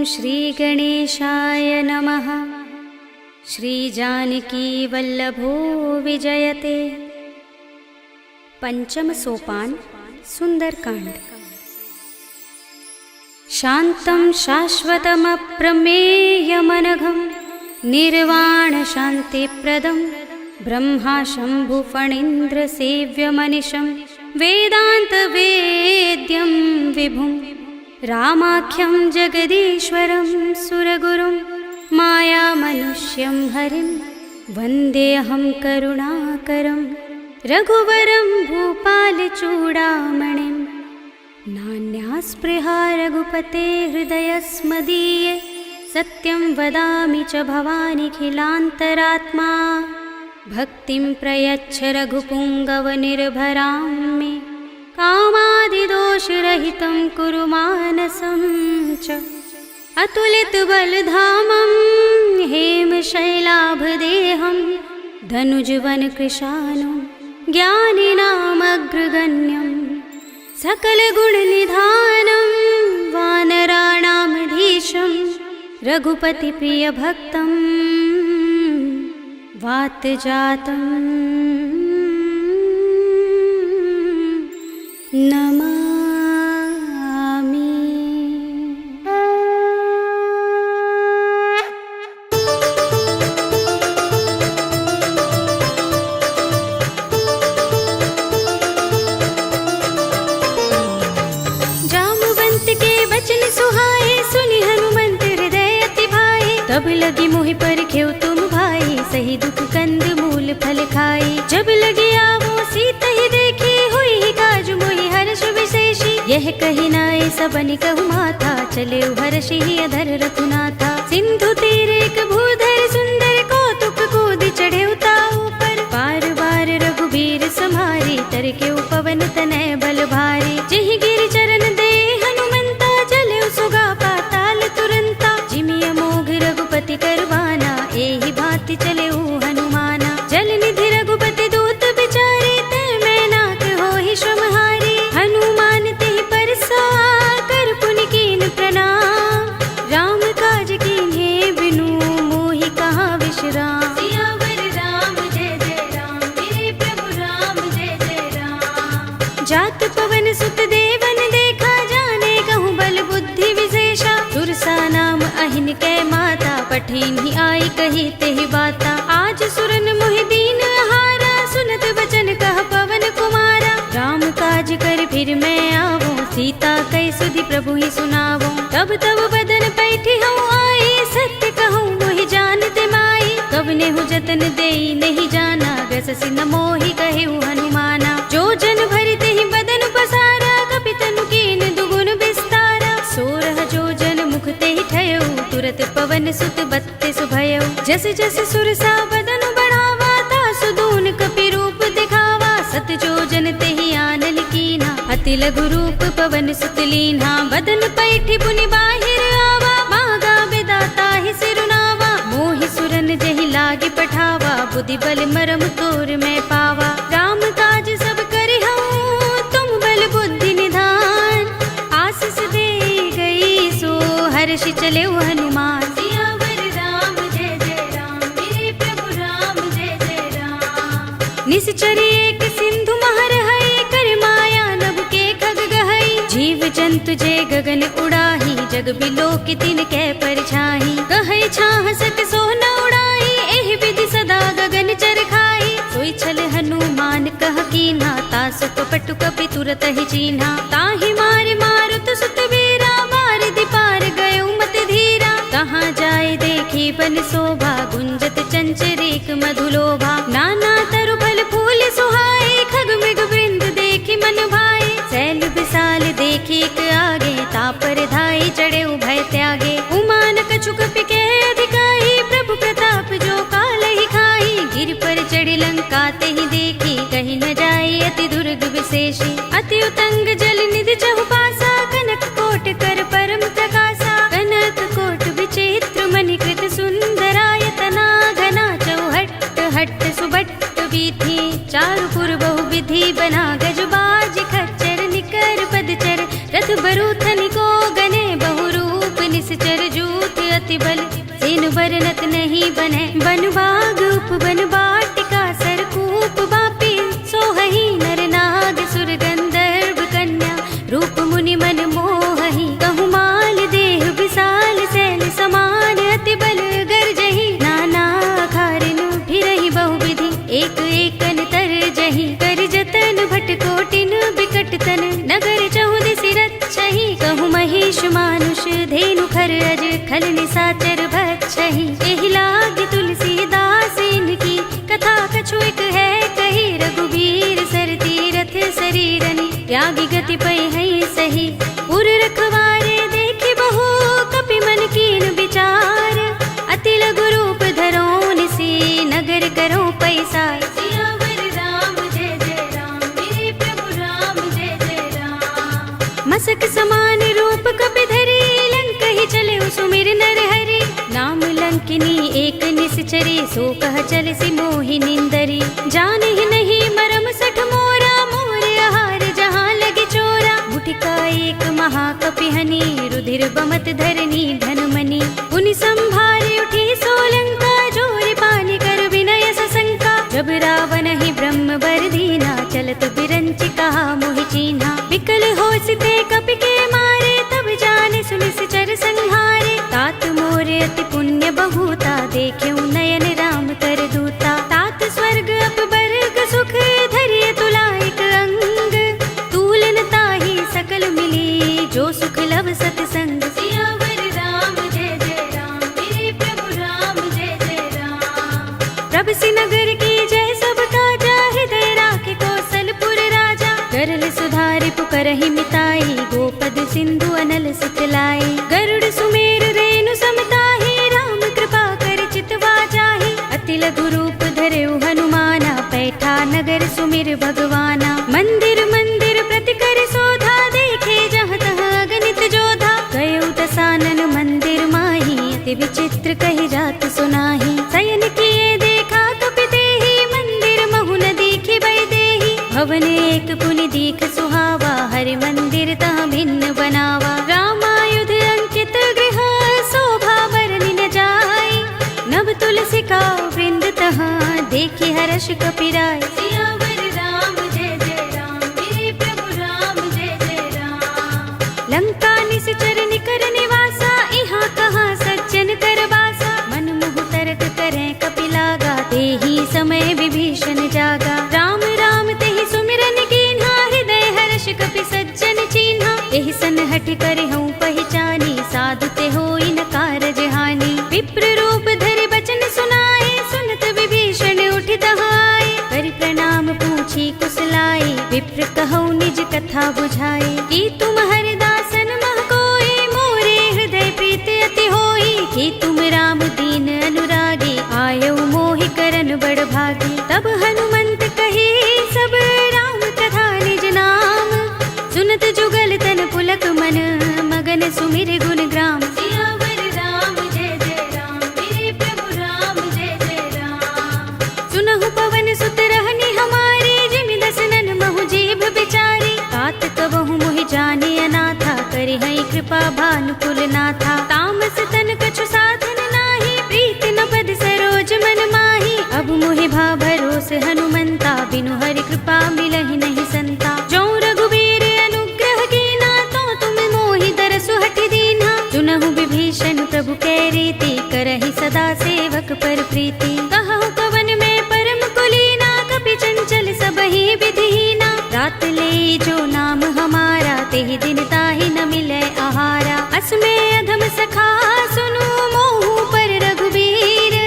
श्रीगणेशाय नमः। श्रीजानकीवल्लभो विजयते। पंचम सोपान सुंदरकांड। शान्तं शाश्वतमप्रमेयमनघं निर्वाणशान्तिप्रदं ब्रह्मा शम्भुफणीन्द्रसेव्यमनिशं वेदान्तवेद्यं विभुं रामाख्यं जगदीश्वरं सुरगुरुं मायामनुष्यं हरिं वन्देऽहं करुणाकरं रघुवरं भूपालचूडामणिं। नान्यास्पृहा रघुपते हृदयस्मदीये सत्यं वदामि च भवानिखिलान्तरात्मा। भक्तिं प्रयच्छ रघुपुङ्गवनिर्भरां मे कामादिदोषरहितं कुरु मानसं च। अतुलितबलधामं हेमशैलाभदेहं धनुजवनकृशानुं ज्ञानिनामग्रगण्यं सकलगुणनिधानं वानराणामधीशं रघुपतिप्रियभक्तं वातजातं नमामि। तब लगी मोहि परखेउ तुम भाई, सही दुख कंद मूल फल खाई। जब लगी आवो सीत ही देखी, हुई ही काज मोहि हर्ष विशेषी। यह कही नाय सबनि कहु माथा, चले हर्षि ही अधर रघुनाथा। सिंधु तीर एक भूधर सुंदर, कौतुक कूदि चढ़े ताऊ पर। बार बार रघुबीर सम्हारी, तरके पवन तनय बल भारी। जिहि गिरि चरण दे हनुमंता, चले सुगा पाताल तुरंता। जिमि अमोघ रघुपति करवाना, एहि भांति चले हनुमाना। जल निधि रघुपति दूत बिचारे, तै मैं नाक होहि श्रमहारी। हनुमान तेहि परसा, कर पुनि कीन प्रणाम। राम काज कीन्हे बिनु, मोहि कहाँ विश्राम। सियावर राम जय जय राम, मेरे प्रभु राम जय जय राम। जात पवन सुत देवन देखा, जाने कहूँ बल बुद्धि विशेषा। सुरसा नाम अहिन कै माता, पठिन ही आई कही तेहि बाता। आज सुरन मोहि दीन हारा, सुनत बचन कह पवन कुमारा। राम काज कर फिर मैं आवो, सीता कै सुधि प्रभु ही सुनावो। तब तब बदन पैठी हूँ आई, सत्य कहूँ मोहि जानते माई। कवने हूँ जतन देई नहीं जाना, ग्रससि न मोहि कहेउ हनुमाना। जो जन भरि तेहि बदन पसारा, कपितनु कीन दुगुन विस्तारा। सोरह जो जन मुख तेहि ठयउ, तुरत पवन सुत बत्तिस भयउ। जस जस सुरसा बदन बढ़ावा, तासु दून कपि रूप दिखावा। सत जो जन तेहि आनल कीन्हा, अति लघु रूप पवन सुत लीन्हा। बदन पैठी पुनि बाहिर आवा, मागा बिदाता ही सिरुनावा। मोहि सुरन जहि लागे पठावा, बुद्धि बल मरम तोर मैं पावा। राम काज सब करिहउँ, तुम बल बुद्धि निधान। आशीष दे गई सो हर्षि चले हनुमान। सियावर राम जय जय राम, मेरे प्रभु राम जय जय राम। निश्चरी एक सिंधु महर हई, कर माया नभ के खग गहई। जीव जंतु जे गगन उड़ाही, जग बिलो की तिन कै परछाई। कहै छाह सक सो न उड़ाई, एहि विधि सदा गगन चर खाई। सोई छल हनुमान कह कीन्हा, तासु कपटु कपि तुरत ही चीन्हा। ताहि मारे मारुत सुत वीरा, बारिधि पार गयो मत धीरा। कहाँ जाए देखी बन शोभा, गुंजत चंचरीक मधुलोभा। नाना तरु फल फूल सुहाए, खग मृग वृंद देखी मन भाए। सैल विशाल देखी एक आगे, तापर धाई चढ़े भय त्यागे। उमान कछु कपि के अधिकाई, प्रभु प्रताप जो काल ही खाई। गिर पर चढ़ी लंका तेहि देखी, कहीं न जाए अति दुर्ग विशेषी। अति उतंग जल निधि चहुपासा, कनक कोट कर परम प्रकाशा। कनक कोट विचित्र मणिकृत सुंदरायतना, घना चौहट्ट हट्ट सुबट्ट वीथि। चारुपुर बहुविधि बना, गजबाज खच्चर निकर पदचर। रथ बरूथनि को गने, बहुरूप निश्चर मानुष धेनु खर अज खल निसाचर भक्षहि। एहि लागी तुलसीदास इनकी कथा कछु एक है कही। रघुबीर सर तीरथ शरीरनि त्यागी गति पै है सही। उर रखवारे देखि बहु कपि मन कीन विचार। अति लघु रूप धरो निसी नगर करो पैसार। सियावर राम जय जय राम मेरे प्रभु राम जय जय राम। मसक समान रूप कपि धरी लंकहि चले सुमिर नर हरि। नाम लंकिनी एक निश्चरी सो कह चल सी मोहि निंदरी। जानहि नहीं मरम सठ मोरा मोर आहार जहाँ लगे चोरा। मुठिका एक महाकपिहनि रुधिर बमत धरनी धन मनि। उनि संभारे उठी सोलंका जोर पानी कर विनय सशंका। जब रावण ही ब्रह्म बर दीना चलत बिरंच कहा मोहि चीन्हा। विकल होसिते कपि के मारे तब जाने सुनिश्चर संहारे। तात मोरे अति पुण्य बहुता देख्यऊ नयन राम कर दूता। तात स्वर्ग अपवर्ग सुख धरिय तुला एक अंग। तूलन ताहि सकल मिली जो सुख लव सतसंग। सियावर राम जय जय राम मेरे प्रभु राम जय जय राम। प्रभ सि नगर की जय सब काजा हृदय राखे कौशलपुर राजा। गरल सुधारि पुकरहि मिताई गोपद सिंधु अनल सुखलाई। गरुड़ सुमेर रेणु समताहि राम कृपा कर चितवा जाहि। अति लघु रूप धरेउ हनुमाना पैठा नगर सुमिर भगवाना। मंदिर मंदिर प्रति कर शोधा देखे जहाँ तहाँ अगणित जोधा। गयउ दसानन मंदिर माही अति विचित्र कही जात सुनाही। शयन किए देखा कपि देहि मंदिर महु न दीखि बै देहि। भवन एक पुनि दीख सुहावा हरि मंदिर तहाँ भिन्न बनावा। रामायुध अंकित गृह शोभा बरनि न जाय। नव तुलसी का वृंद तहाँ देखि हर्ष कपिराय। सियावर राम जय जय राम मेरे प्रभु राम जय जय राम। लंका निश्चर निकर निवासा इहाँ कहाँ सज्जन कर बासा। मन मुहु तर्क करें कपि लागा तेहि समय विभीषण जागा। राम राम तेहि सुमिरन कीन्हा हृदय हर्ष कपि सज्जन चीन्हा। एहि सन हठि कर हूँ पहचानी साधु ते होई न कारज हानि। विप्र रूप धरि बचन सुनाए सुनत विभीषण उठि तहाय। करि प्रणाम पूछी कुशलाई विप्र कहौ निज कथा बुझाई। कि तुम हरिदासन मह कोई मोरे हृदय प्रीति अति होई। कि तुम राम दीन अनुरागी आयौ मोहि करन बड़ भागी। तब हनुमंत कही सब राम कथा निज नाम। सुनत जुगल तन पुलक मन मगन सुमिर गुण ग्राम। सियावर राम जय जय राम मेरे प्रभु राम जय जय राम। सुनहु पवन सुत रहनी हमारी जिमि दसनन महु जीभ बिचारी। तात कबहु मोहि जाने अनाथा करि हई कृपा भानुकुल नाथा। तामस तन कछु साधन नाही प्रीति न पद सरोज मन माही। अब मोहि भा भरोस हनुमंता बिनु हरि कृपा मिलहि नहीं संता। जो रघुबीर अनुग्रह कीना तो तुम मोहि दरसु हठि दीन्हा। सुनहु विभीषण प्रभु कै रीति करहि सदा सेवक पर प्रीति। कहु कवन में परम कुलीना कपि चंचल सबहि विधिहीना। रात ले जो नाम हमारा तेहि दिन ताहि न मिलै आहारा। अस्मे अधम सखा सुनु मोहु पर रघुबीर।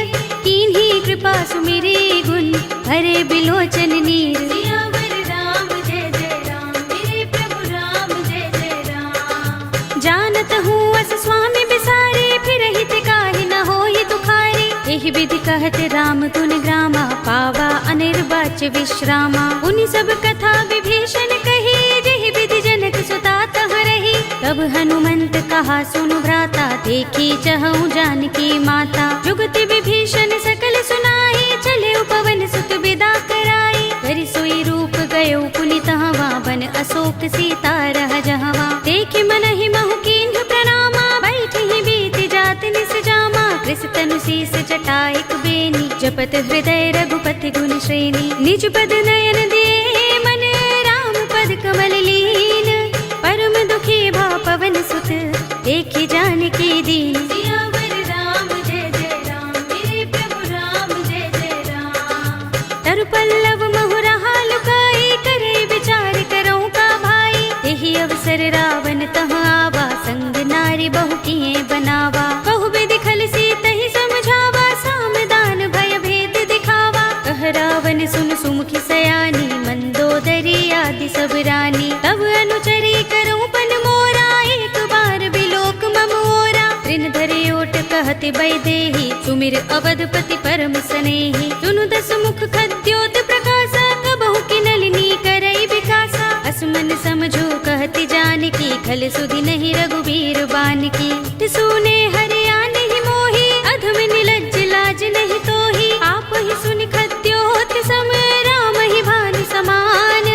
कीन्ही कृपा सुमिरी गुण भरे बिलोचन नीर। सियावर राम जय जय राम मेरे प्रभु राम जय जय राम। जानत हूँ अस स्वामी बिसारे फिर हित काहि न होई दुखारी। एहि विधि कहत राम गुण ग्रामा पावा अनिर्वाच्य विश्रामा। उनि सब कथा विभीषण कही जेहि विधि जनक सुता तहाँ रही। तब हनुमंत कहा सुनु भ्राता देखी चहु जानकी माता। जुगति विभीषण सकल सुनाई चले पवन सुत विदा कराई। करि सोई रूप गयो पुनि तहवा बन अशोक सीता रह जहवा। देखि मनहि महु कीन्ह प्रणामा बैठि बीत जात निस जामा। कृष तनु शीस जटाइक बेनी जपत हृदय रघुपति गुण श्रेणी। निज पद नयन दिए मन राम पद कमल लीन। परम दुखी भा पवन सुत देखि जानकी दीन। सियावर राम जय जय राम मेरे प्रभु राम जय जय राम। तरु पल्लव महु रहा लुकाई करे विचार करऊं का भाई। यही अवसर रावण तहाँ आवा संग नाय नारी बहु किए बनावा। बहु विधि खल सीत ही समझावा, सामदान भय भेद दिखावा। कह रावण सुन सुमुखी सयानी, मंदोदरी आदि सब रानी। तब अनुचरी करूं पन मोरा, एक बार बिलोक मम ओरा। ऋण धरे ओट कहते वैदेही, सुमिर अवधपति परम स्नेही। सुनु दस मुख खद्योत प्रकाशा, कबहु की नलिनी करई विकासा। असमन समझो कहते जानकी, खल सुधि नहीं रघुबीर बानकी। सुने हरिया नहीं मोही, अधम निलज्ज लाज नहीं तोही। आप ही सुनि खद्योत सम, राम ही भानु समान।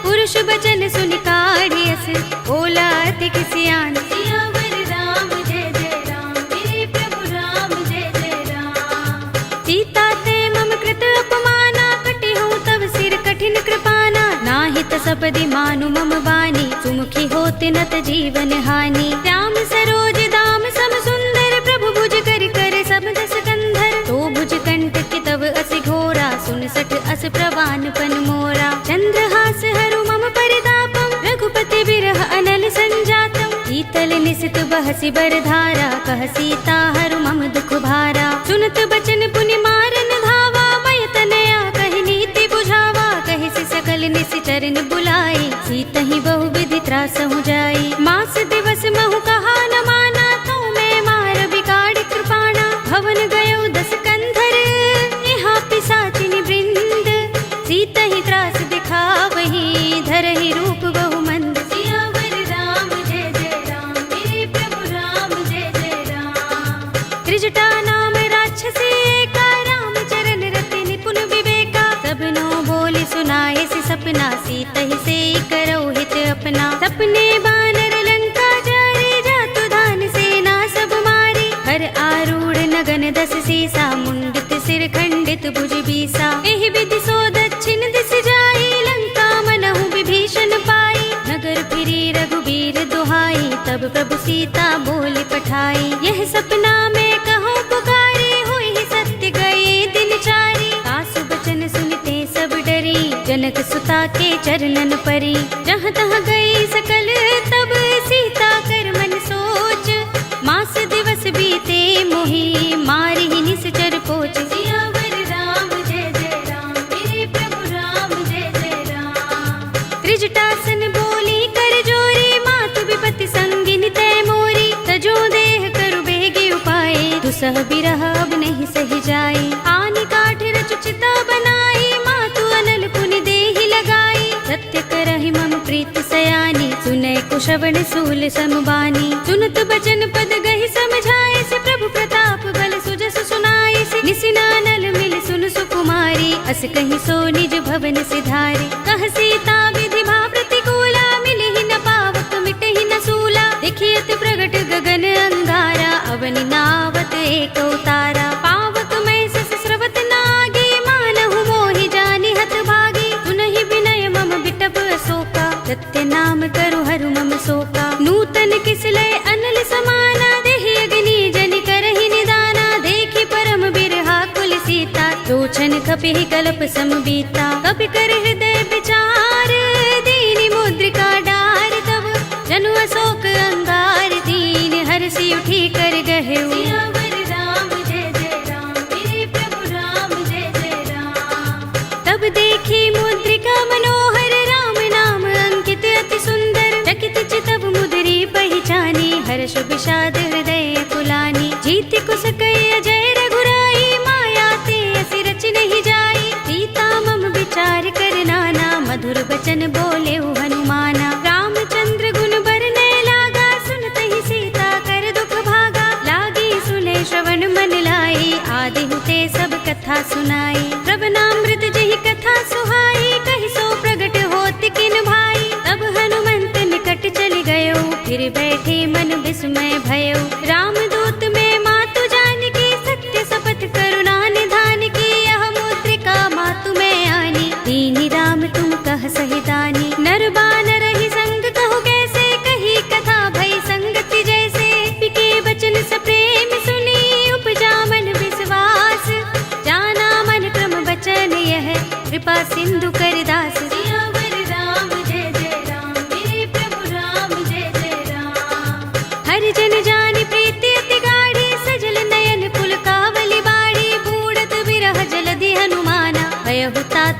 पुरुष बचन सुनि काढ़ियस, बोला अतिक सियान। सियावर राम जय जय राम, मेरे प्रभु राम जय जय राम। सीता ते मम कृत अपमाना, कटे हूँ तब सिर कठिन कृपाना। नाहित सपदि मानु मम बानी, सुमुखी होते नत जीवन हानि। राम सरोज दाम सम सुंदर, प्रभु भुज कर कर सब दस कंधर। तो भुज कंठ के तब असि घोरा, सुन सठ अस प्रवान पन मोरा। चंद्रहास हरु मम परितापम, रघुपति बिरह अनल संजातम। शीतल निसित बहसि बरधारा, कह सीता हरु मम दुख भारा। सुनत बचन पुनि मारन धावा, मय तनया कहि नीति बुझावा। कहि से सकल निसि चरण बुलाई, सीतहि बहु विधि त्रासहु जाई। मास दिवस महु कहा न माना, तो मैं मार बिगाड़ कृपाणा। भवन गयो दस कंधर, यहाँ पिशाचिनी वृंद। सीतहि त्रास दिखावही, धरहि रूप बहु मंद। सियावर राम जय जय राम, मेरे प्रभु राम जय जय राम। त्रिजटा नाम राक्षसी एका, राम चरण रति निपुण विवेका। सबनो बोली सुनाए सि सपना, सीतहि से करो हित अपना। सपने बानर लंका जारे, जातु धान सेना सब मारी। हर आरूढ़ नगन दस सीसा, मुंडित सिर खंडित भुज बीसा। एहि विधि सो दक्षिण दिस जाई, लंका मनहु विभीषण पाई। नगर फिरी रघुबीर दुहाई, तब प्रभु सीता बोली पठाई। यह सपना में कहूँ पुकारी, हुई सत्य गए दिन चारी। सासु बचन सुनते सब डरी, जनक सुता के चरणन परी। जहाँ तहाँ गई सकल तब, सीता कर मन सोच। मास दिवस बीते मोही, मारी ही निश्चर पोच। सियावर राम जय जय राम, मेरे प्रभु राम जय जय राम। त्रिजटासन बोली कर जोरी, मातु विपत्ति संगिनी तय मोरी। तजो देह करु बेगे उपाय, दुसह बिरह अब नहीं सही जाए। आनि काठ रचु चिता बनाई, मातु अनल पुनि देहि लगाई। सत्य करहि मम प्रीत सयानी, सुनय कुशवण सूल समबानी। सुनत बचन पद गहि समझाए, से प्रभु प्रताप बल सुजस सुनाए। से निसिनानल मिल सुन सुकुमारी, अस कहि सो निज भवन सिधारे। कह सीता विधि भा प्रतिकूला, मिलि ही न पावक मिटहि न सूला। देखियत प्रगट गगन अंगारा, अवनि नावत एक उतारा। पावक मैं सस स्रवत नागी, मानहु मोहि जानि हत भागी। सुनहि विनय मम बिटप अशोका, सत्य नाम करु हरु मम शोका। नूतन किसलय अनल समाना, देहि अग्नि जनि करहि निदाना। देखि परम बिरहा कुल सीता, लोचन कपिहि कल्प सम बीता। कपि कर हृदय विचार, दीनि मुद्रिका डार। तब जनु अशोक अंगार, दीन हरषि उठी कर गहेउ। सियावर राम जय जय राम, मेरे प्रभु राम जय जय राम। तब देखी मुद्रिका मनोहर, राम नाम अंकित अति सुंदर। चकित चितव मुदरी पहचानी, हर्ष विषाद हृदय कुलानी। जीति कुस कई अजय रघुराई, माया ते असि रच नहीं जाई। सीता मम विचार कर नाना, मधुर बचन बोले हनुमाना। रामचंद्र गुण बरनै लागा, सुनतहि सीता कर दुख भागा। लागी सुने श्रवण मन लाई, आदि हुते सब कथा सुनाई। श्रवणामृत जहि कथा सुहाई, कहि सो प्रगट होत किन भाई। तब हनुमंत निकट चल गयो, फिर बैठे मन विस्मय भयो। रामदूत में मातु जानकी, सत्य शपथ करुणा निधान की। यह मुद्रिका मातु में आनी, दीनि राम तुम कह सही दानी। नर बानर ही संग कहु कैसे, कही कथा भई संगति जैसे। पिके बचन सप्रेम सुनी, उपजा मन विश्वास। जाना मन क्रम बचन यह, कृपा सिंधु कर दास। सियावर राम जय जय राम, मेरे प्रभु राम जय जय राम।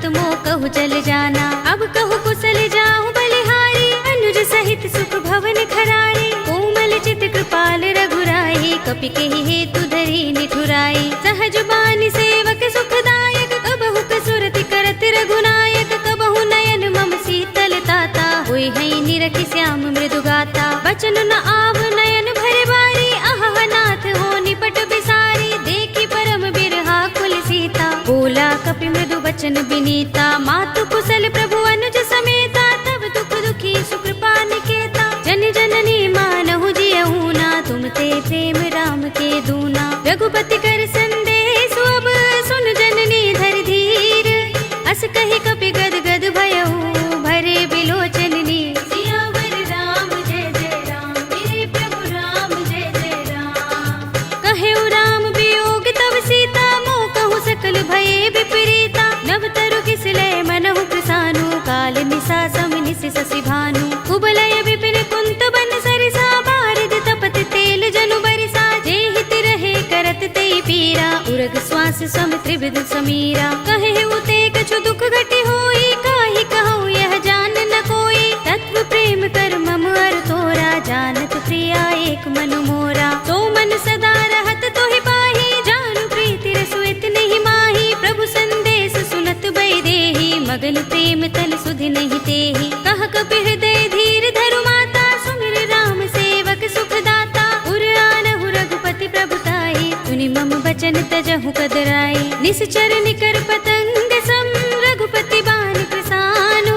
तात मो कहु चल जाना। अब कहु कुशल जाऊं बलिहारी, अनुज सहित सुख भवन खराई। कोमल चित कृपाल रघुराई, कपि केहि हेतु धरि निठुराई। सहज बानी सेवक सुखदायक, कबहु कसुरति करत रघुनायक। कबहु नयन मम शीतल ताता, होय हई निरखि श्याम मृदु गाता। बचन न आव नयन भरे बारी, अहह नाथ हो निपट बिसारी। देखी परम बिरहा कुल सीता, बोला कपि मृदु बचन बिनीता। मातु कुशल प्रभु अनुज समेता, तब दुख दुखी सुकृपा निकेता। जन जननी मानहु जियहु ना, तुम ते प्रेम राम के दूना। रघुपति कर संदेश अब सुन जननी धर धीर। अस कहि कपि गद गद भयहु, भरे बिलोचन नीर। सियावर राम जय जय राम, मेरे प्रभु राम जय जय राम। कहेउ राम वियोग तब सीता, मोह कहु सकल भये विपरीता। नव तरु किसलय मनहु कृसानु, काल निसा सम निसि शशि भानु। कुबलय विपिन कुंत बन सरिसा, बारिद तपत तेल जनु बरिसा। जे हित रहे करत तेई पीरा, उरग श्वास सम त्रिविध समीरा। कहेउ ते कछु दुख घटी होई, काहि कहूँ यह जान न कोई। तत्व प्रेम कर मम अर तोरा, जानत प्रिया एक मनु मोरा। तो मन सदा रहत तोहि पाही, जानु प्रीति रसुइत नहीं माही। प्रभु संदेश सुनत बै देहि, मगन प्रेम तन सुधि नहीं तेहि। कह कपि हृदय धीर धरु माता, सुमिर राम सेवक सुख दाता। उर आनहु रघुपति प्रभुताई, सुनि मम बचन तजहु कदराई। निश्चर निकर पतंग सम, रघुपति बान प्रसानु।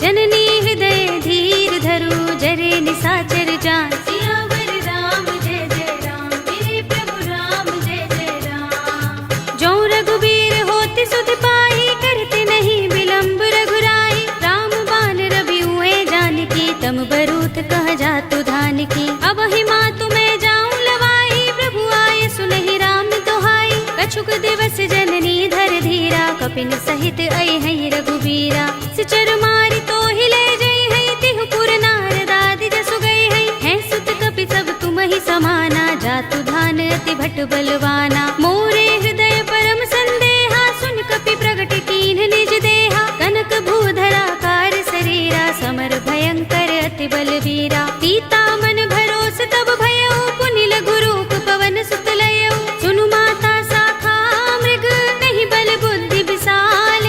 जननी हृदय धीर धरु, जरे निसाचर जान। सियावर राम जय जय राम, मेरे प्रभु राम जय जय राम। जो रघुबीर होति सुध पाई, करते नहीं विलंब रघुराई। राम बान रवि हुए जानकी, तम बरूथ कह जातु धान की। अब ही मातु मैं जाऊं लवाई, प्रभु आए सुनहि राम दोहाई। कछुक दिवस जननी धर धीरा, कपिन सहित अइ हई रघुबीरा। सिचर मारि तो हिले जई हई, तिहु पुर नारद आदि जसु गई हई। हैं सुत कपि सब तुम ही समाना, जातु धान अति भट बलवाना। मोरे हृदय परम संदेहा, सुन कपि प्रगट कीन्ह निज देहा। कनक भूधरा कार शरीरा, समर भयंकर अति बलवीरा। सीता मन भरोस तब भयउ, पुनि लघु रूप पवन सुत लयउ। सुनु माता शाखा मृग, नहीं बल बुद्धि विशाल।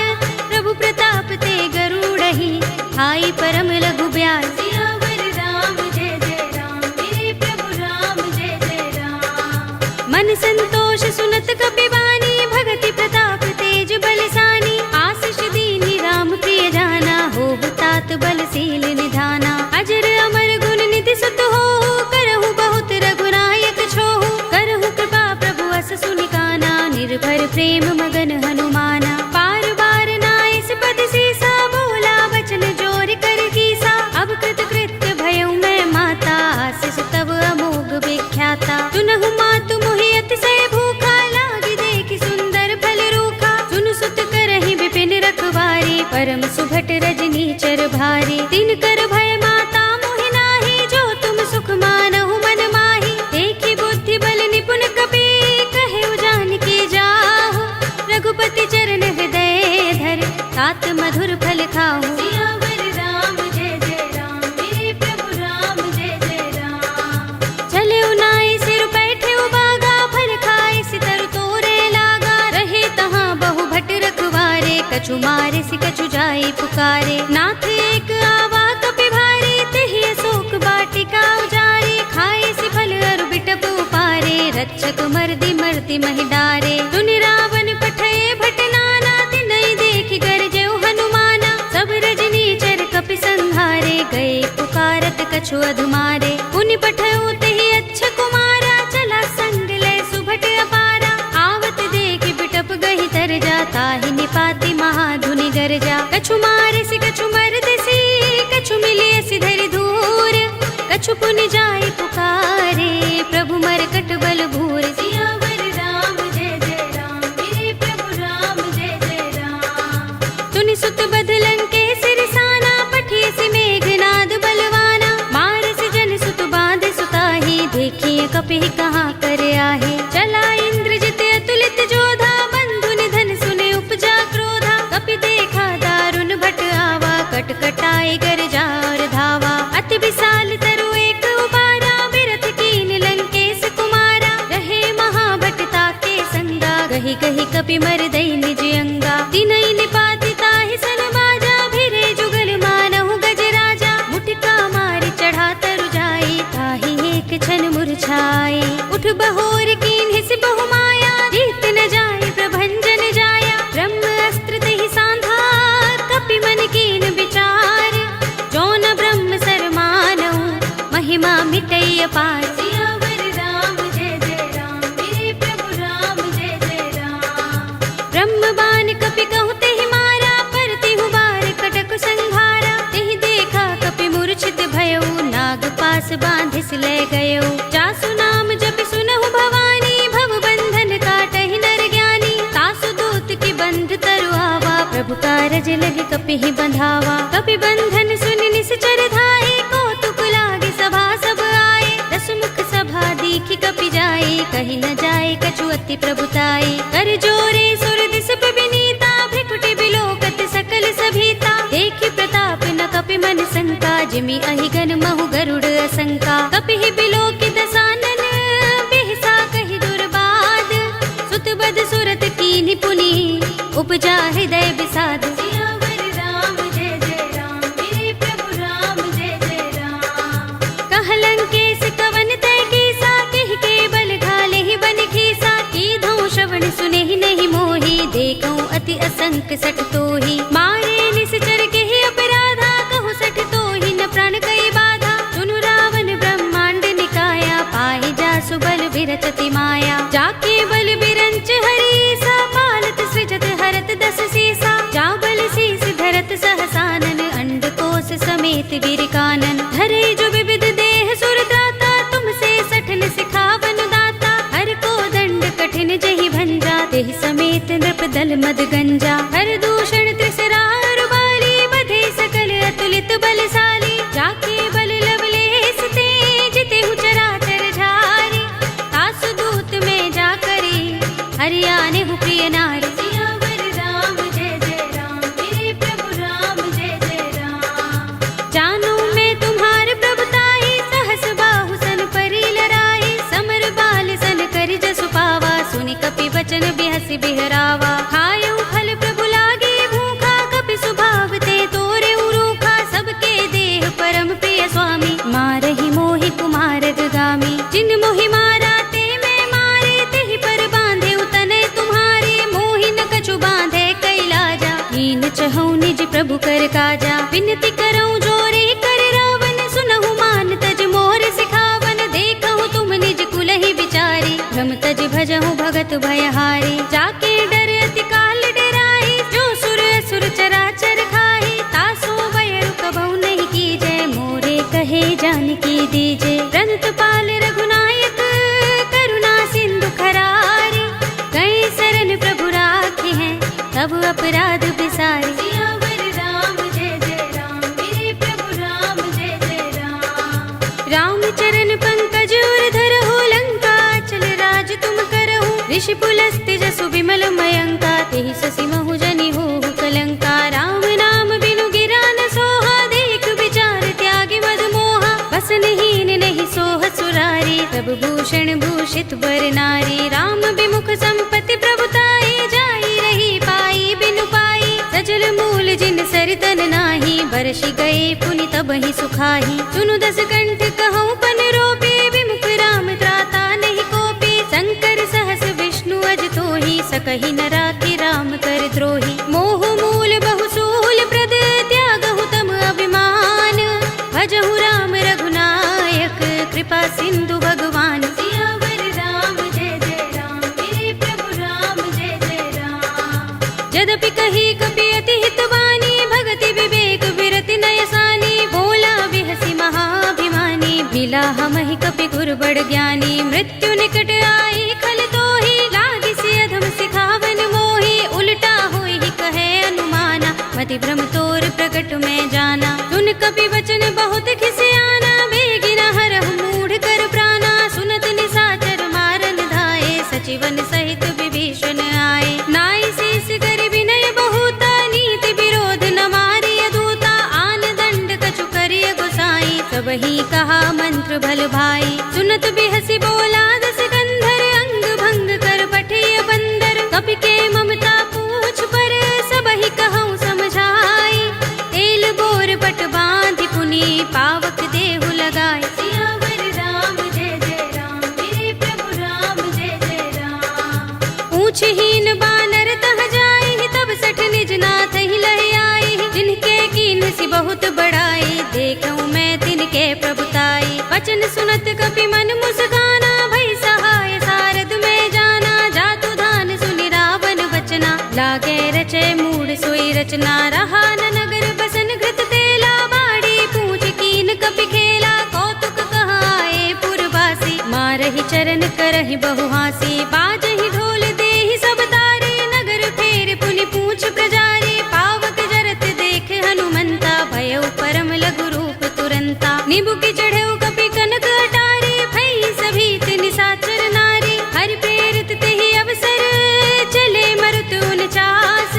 प्रभु प्रताप ते गरुड़हि, हाई परम लघु ब्याल। सियावर राम जय जय राम, मेरे प्रभु राम जय जय राम। मन संतोष सुनत कपि बानी, भगति प्रताप तेज बलसानी। आशीष दीनी राम प्रिय जाना, होहु तात बलशील निधाना। अजर अमर गुण निधि सुत होहु, करहु बहुत रघुनायक छोहु। करहु कृपा प्रभु अस सुनि काना, निर्भर प्रेम मगन हनुमाना। पार बार नाइस पद सीसा, बोला वचन जोर कर कीसा। अब कृत कृत्य भयउ मैं माता, आशीष तब अमोघ विख्याता। सुनहु मातु मोहि अतिशय भूखा, लागी देखि सुंदर फल रूखा। सुन सुत करहि विपिन रखवारी, परम सुभट रजनी चर भारी। तिन कर भय माता मोहि नाही, जो तुम सुख मानहु मन माही। देखि बुद्धि बल निपुण कपि, कहेउ जानकी जाहु। रघुपति चरण हृदय धर, तात मधुर फल खाहु। सियावर राम जय जय राम, मेरे प्रभु राम जय जय राम। चले उनाई सिर बैठे उबागा, फल खाए सितर तोरे लागा। रहे तहाँ बहु भट रखवारे, कछु मारे सि कछु जाई पुकारे। नाथ एक आवा कपि भारी, तेहि अशोक बाटिका उजारी। खाए सि फल अरु बिटप उपारे, रक्षक मर्दि मर्दि महि डारे। सुनि रावण पठये भट नाना, तिनहि देखि गरजेउ हनुमाना। सब रजनी चर कपि संहारे, गए पुकारत कछु अधुमारे। पुनि पठयउ तेहि अच्छ कुमारा, चला संग लय सुभट अपारा। आवत देखि बिटप गहि तर जा, ताहि निपाति महाधुनि गरजा। कछु मारे सि कछु मर्द सी, कछु मिलिय सि धरि धूर। कछु पुनि जाई पुकारे, प्रभु मरकट बल भूर। सियावर राम जय जय राम, मेरे प्रभु राम जय जय राम। सुनि सुत बध लंकेश रिसाना, पठिय सि मेघनाद बलवाना। मारस जन सुत बांध सुताही, देखिए कपि कहाँ कर आहे। चला इंद्रजित अतुलित जोधा, बंधु निधन सुने उपजा क्रोधा। कपि देखा कटाए गरजा और धावा। अति विशाल तरु एक उबारा, बिरथ कीन लंकेश कुमारा। रहे महाभटता के संगा, गही गही कपि मर दई निज अंगा। तिनहि निपाति ताहि सन बाजा, भिरे जुगल मानहु गज राजा। मुटिका मारि चढ़ा तरु जाई, ताहि एक क्षण मुरझाई। उठ बहोर कीन हिस बहु माया, जीत न जाय प्रभंजन जाया। ब्रह्म अस्त्र तहि सांधा, कपि मन कीन विचार। जो न ब्रह्म सर मानहु, महिमा मिटई अपार। सियावर राम जय जय राम, मेरे प्रभु राम जय जय राम। ब्रह्म बाण कपि कहु तेहि मारा, पर तिहु बार कटक संघारा। तेहि देखा कपि मूर्छित भयउ, नाग पास बांधिस ले गयउ। जासु नाम जपि सुनहु भवानी, भव बंधन काटहि नर ज्ञानी। तासु दूत की बंध तरु आवा, प्रभु कारज लगे कपि ही बंधावा। कपि बंधन सुनि निश्चर धाये, कौतुक लागे सभा सब आए। दस मुख सभा दीखि कपि जाए, कहि न जाए कछु अति प्रभुताई। कर जोरे सुर दिस विनीता, भ्रिकुटि बिलोकत सकल सभीता। देखि प्रताप न कपि मन शंका, जिमि अहिगन महु गरुड़ असंका। कपि ही बिलोकि दसानन, बिहसा कहि दुर्बाद। सुत बद सुरत कीन्हि पुनि, उपजा हृदय विषाद। सियावर राम जय जय राम, मेरे प्रभु राम जय जय राम। कह लंकेश कवन तय कीसा, किहि के बल घाले ही बन खीसा। कीधौ श्रवण सुनेहि नहीं मोहि, देखऊं अति असंक सठ तोहि। मारे निश्चर केहि अपराधा, कहु सठ तोहि न प्राण कई बाधा। सुनु रावण ब्रह्मांड निकाया, पाहि जासु बल बिरचति माया। जाके बल बिरंच हरीसा, पालत सृजत हरत दस सीसा। जा बल शीस धरत सहसानन, अंडकोश समेत वीर कानन। धरे जो विविध देह सुर त्राता, तुमसे सठन सिखावन दाता। हर को दंड कठिन जहि भंजा, तेहि समेत नृप दल मद गंजा। हर दूषण त्रिसरा रुबाली, बधे सकल अतुलित बलशाली। जाके बल लवलेस ते, जितेहु चराचर झारी। तासु दूत में जा करी, हरियाने हु प्रिय नारी। सियावर राम जय जय राम, मेरे प्रभु राम जय जय राम। जानो मैं तुम्हार प्रभुताई, सहस बाहु सन परी लराई। समर बाल सन करि जसु पावा, सुनि कपि बचन बिहसि बिहरावा। खायउ फल प्रभु लागे भूखा, कपि सुभाव ते तोरे रूखा। सबके देह परम प्रिय स्वामी, मारहि मोहि कुमार गामी। जिन मोहि मारा ते मैं मारे, तेहि पर बांधे तनय तुम्हारे। मोहि न कछु बांधे कैलाजा, हीन चहु निज प्रभु कर काजा। विनती करऊं जोरे कर रावण, सुनहु मान तज मोर सिखावन। देखहु तुम निज कुलहि विचारी, भ्रम तज भजहु भगत भयहारी। जाके डर अति काल डराई, जो सुर असुर चराचर खाई। तासो बयरु कबहु नहीं कीजै, मोरे कहे जानकी दीजे। रंत पाल रघुनायक, करुणा सिंधु खरारी। गए शरण प्रभु राखे हैं, तब अपराध बिसारी। सियावर राम जय जय राम, मेरे प्रभु राम जय जय राम। राम चरण पंकज उर धरहु, लंका चल राज तुम करहु। ऋषि पुलस्त्य जसु विमल मयंका, तेहि ससि महु जनि होहु कलंका। राम नाम बिनु गिरा न सोहा, देख विचार त्यागी मद मोहा। बसनहीन नहीं सोह सुरारी, प्रभु भूषण भूषित बर नारी। राम विमुख संपत्ति प्रभुताई, जाई रही पाई बिनु पाई। सजल मूल जिन सरितन नाही, बरषि गए पुनि तबहि सुखाही। सुनु दस कंठ कहूँ पन रोपी, विमुख राम त्राता नहीं कोपी। शंकर सहस विष्णु अज तोहि, सकहि न राखि राम कर द्रोही। मोह मूल बहु सूल प्रद, त्यागहु तम अभिमान। भजहु राम रघुनायक, कृपा सिंधु भगवान। सियावर राम जय जय राम, मेरे प्रभु राम जय जय राम। यद्यपि कही कपि अति हितवानी, भगति विवेक विरति नयसानी। बोला बिहसि महाभिमानी, मिला हमहि कपि गुर बड़ ज्ञानी। मृत्यु निकट आई खल तोहि, लागी सि अधम सिखावन मोहि। उल्टा होई कहे अनुमाना, मति भ्रम तोर प्रकट में जाना। सुन कपि वचन बहुत खिसियाना, बेगिन हरहु मूढ़ कर प्राणा। सुनत निशाचर मारन धाये, सचिवन सहित विभीषण आए। नाई शीस कर विनय बहुता, नीति विरोध न मारिय दूता। आन नाथ ही लहि आई, जिनके कीन सी बहुत बड़ाई, देखूं मैं तिनके प्रभुताई। वचन सुनत कपि मन मुस्काना, भई सहाय सारद में जाना, जातु धान सुनि रावण बचना, लागे रचे मूढ़ सोई रचना। रहा न नगर बसन घृत तेला, बाड़ी पूछ कीन कपि खेला, कौतुक कहाए पुरवासी, मारहि चरण करहि बहु हासी। बाजहि ढोल देहि सब तारे, नगर फेर पुनि पूछ प्रजारी, पावक जरत देख हनुमंता, भयउ परम लघु रूप तुरंता। नीबू की चढ़ेउ कपि कनक अटारी, भई सभीत निशाचर नारी, हरि प्रेरित तेहि अवसर, चले मरुत 49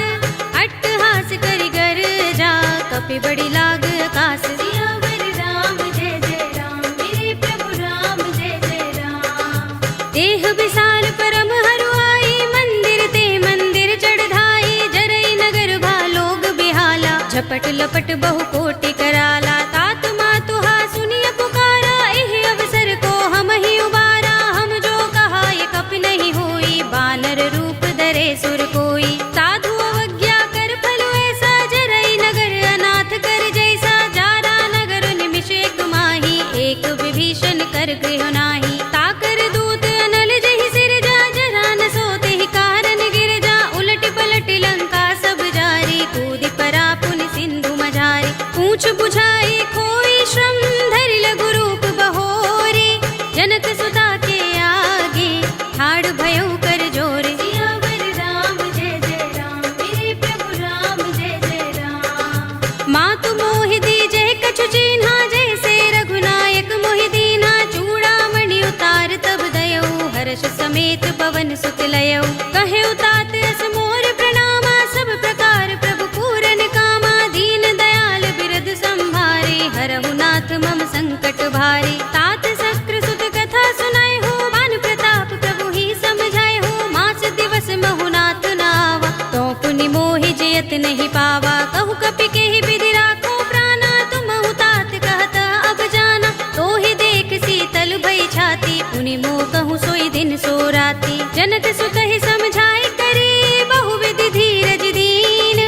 अट्टहास करि गर्जा, कपि बड़ी लाग आकाश। सियावर राम जय जय राम, मेरे प्रभु राम जय जय राम। देह विशाल परम हरुआई, मंदिर ते मंदिर चढ़ाई, जरई नगर भालोग बिहाला, झपट लपट बहु कोटि कराला। तात मातु हा सुनिय पुकारा, एहि अवसर को हम ही उबारा, हम जो कहा ये कपि नहीं होई, बानर रूप धरे सुर कोई। साधु अवज्ञा कर फल ऐसा, जरई नगर अनाथ कर जैसा, जारा नगर निमिष एक माही, एक विभीषण कर गृह नाही। ताकर दूत अनल जहि सिरजा, जरा न सोते ही कारण गिरजा, उलट पलट लंका सब जारी, कूदि परा पुनि सिंधु मझारी। पूछ बुझाई कोई श्रम, धरि लघु रूप बहोरी, जनक सुता के आगे ठाड़ भयउ कर जोरे। सियावर राम जय जय राम, मेरे प्रभु राम जय जय राम। मातु मोहि दीजे कछु चिन्हा, जैसे रघुनायक मोहि दीन्हा, चूड़ामणि उतार तब दयऊ, हर्ष समेत पवन सुत लयऊ। कहे तात अस मोर प्रणामा, सब प्रकार प्रभु पूरन कामा, दीन दयाल बिरद संभारे, हरहु नाथ मम संकट भारे। तात शस्त्र सुत कथा सुनाए हो, मान प्रताप प्रभु ही समझाए हो, मास दिवस महु नाथ नावा, तो पुनि मोहि जयत नहीं पावा। कहु कपि केहि विधि राखो प्राणा, तुमहु तात कहत अब जाना, तो ही देख शीतल भई छाती, पुनि मोह कहूँ सोई दिन सो राती। जनक सुत ही समझाए करी, बहु विधि धीरज दीन,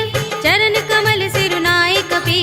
चरण कमल सिरुनाए कपि,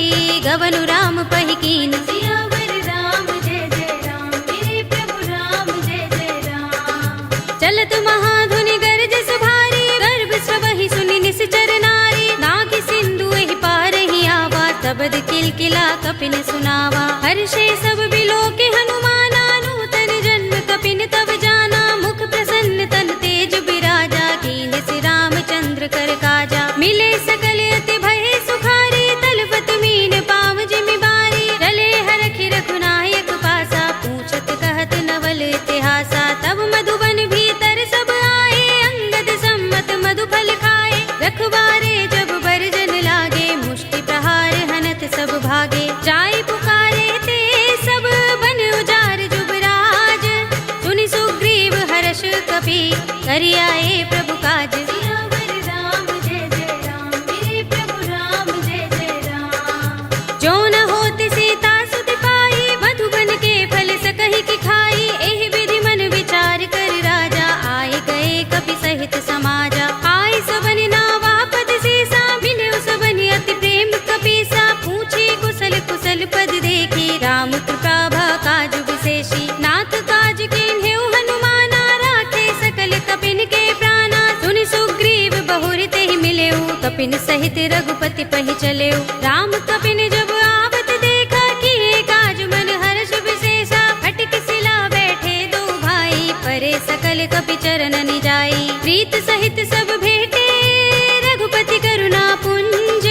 गवनु राम पहि कीन। सियावर राम जय जय राम, मेरे प्रभु राम जय जय राम। चलत महाधुनि गरज सुभारी, गर्भ सबहि सुनि निश्चर नारी, नागि सिंधु एहि पार ही आवा, तबद किलकिला कपिन सुनावा। हर्षे सब बिलोके हनुमाना, नूतन जन्म कपिन तब जाना, मुख प्रसन्न तन तेज बिराजा, कीन सि रामचंद्र कर काजा। मिले सकल अति भय सुखारी, तलपत मीन पाव जिमि बारी, रले हरखि रघुनायक पासा, पूछत कहत नवल इतिहासा। तब मधुबन भीतर सब आए, अंगद सम्मत मधु फल खाए, रखवारे जब बरजन लागे, मुष्टि प्रहार हनत सब भागे। जाय पुकारे ते सब बन उजार जुबराज, सुनि सुग्रीव हर्ष कपि, करि आए प्रभु काज। सियावर राम जय जय राम, मेरे प्रभु राम जय जय राम। जो न होति सीता सुत पाई, मधुबन के फल सकहि की खाई, एहि विधि मन विचार कर राजा, आए गए कपि सहित समाजा। आय सबनि नावा पद सीसा, मिले सबनि अति प्रेम कपीसा, पूछे कुशल कुशल पद देखी, राम कृपा भा काज विशेषी। नाथ काज कीन्हेउ हनुमाना, राखे सकल कपिन के प्राणा, सुनि सुग्रीव बहुर तेहि मिलेउ, कपिन सहित रघुपति पहि चलेउ। राम कपिन जब आवत देखा, किए काज मन हर्ष विशेषा, फटक सिला बैठे दो भाई, परे सकल कपि चरण निजाई। प्रीत सहित सब भेटे, रघुपति करुणा पुंज,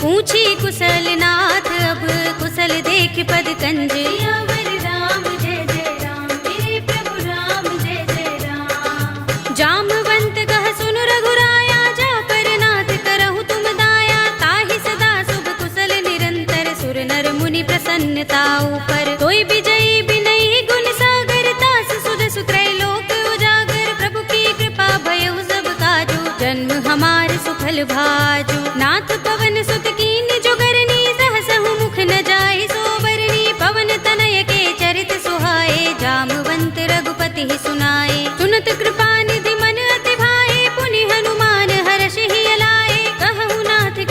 पूछी कुशल नाथ अब, कुशल देख पद कंज। सियावर राम जय जय राम, मेरे प्रभु राम जय जय राम। जामवंत कह सुन रघुराया, जा पर नाथ करहु तुम दाया, ताहि सदा शुभ कुशल निरंतर, सुर नर मुनि प्रसन्नता ऊपर। तोय विजयी बिनहि गुण सागर, तास सुध सुत्रैलोक उजागर, प्रभु की कृपा भयउ सब काजू, जन्म हमार सुफल भाजू। नाथ पवन सुत कीन जुगरनी, सहसहु मुख न जाय सोबरनी, पवन तनय के चरित सुहाए, जामवंत रघुपति ही सुनाए। सुनत कृपा निधि मन अति भाए, पुनि हनुमान हर्ष ही अलाए, कहु नाथ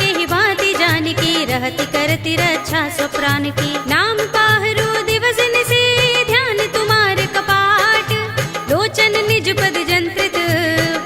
प्रतिरक्षा स्वप्राण की। नाम पाहरो दिवस निशि ध्यान तुम्हारे कपाट, लोचन निज पद जंत्रित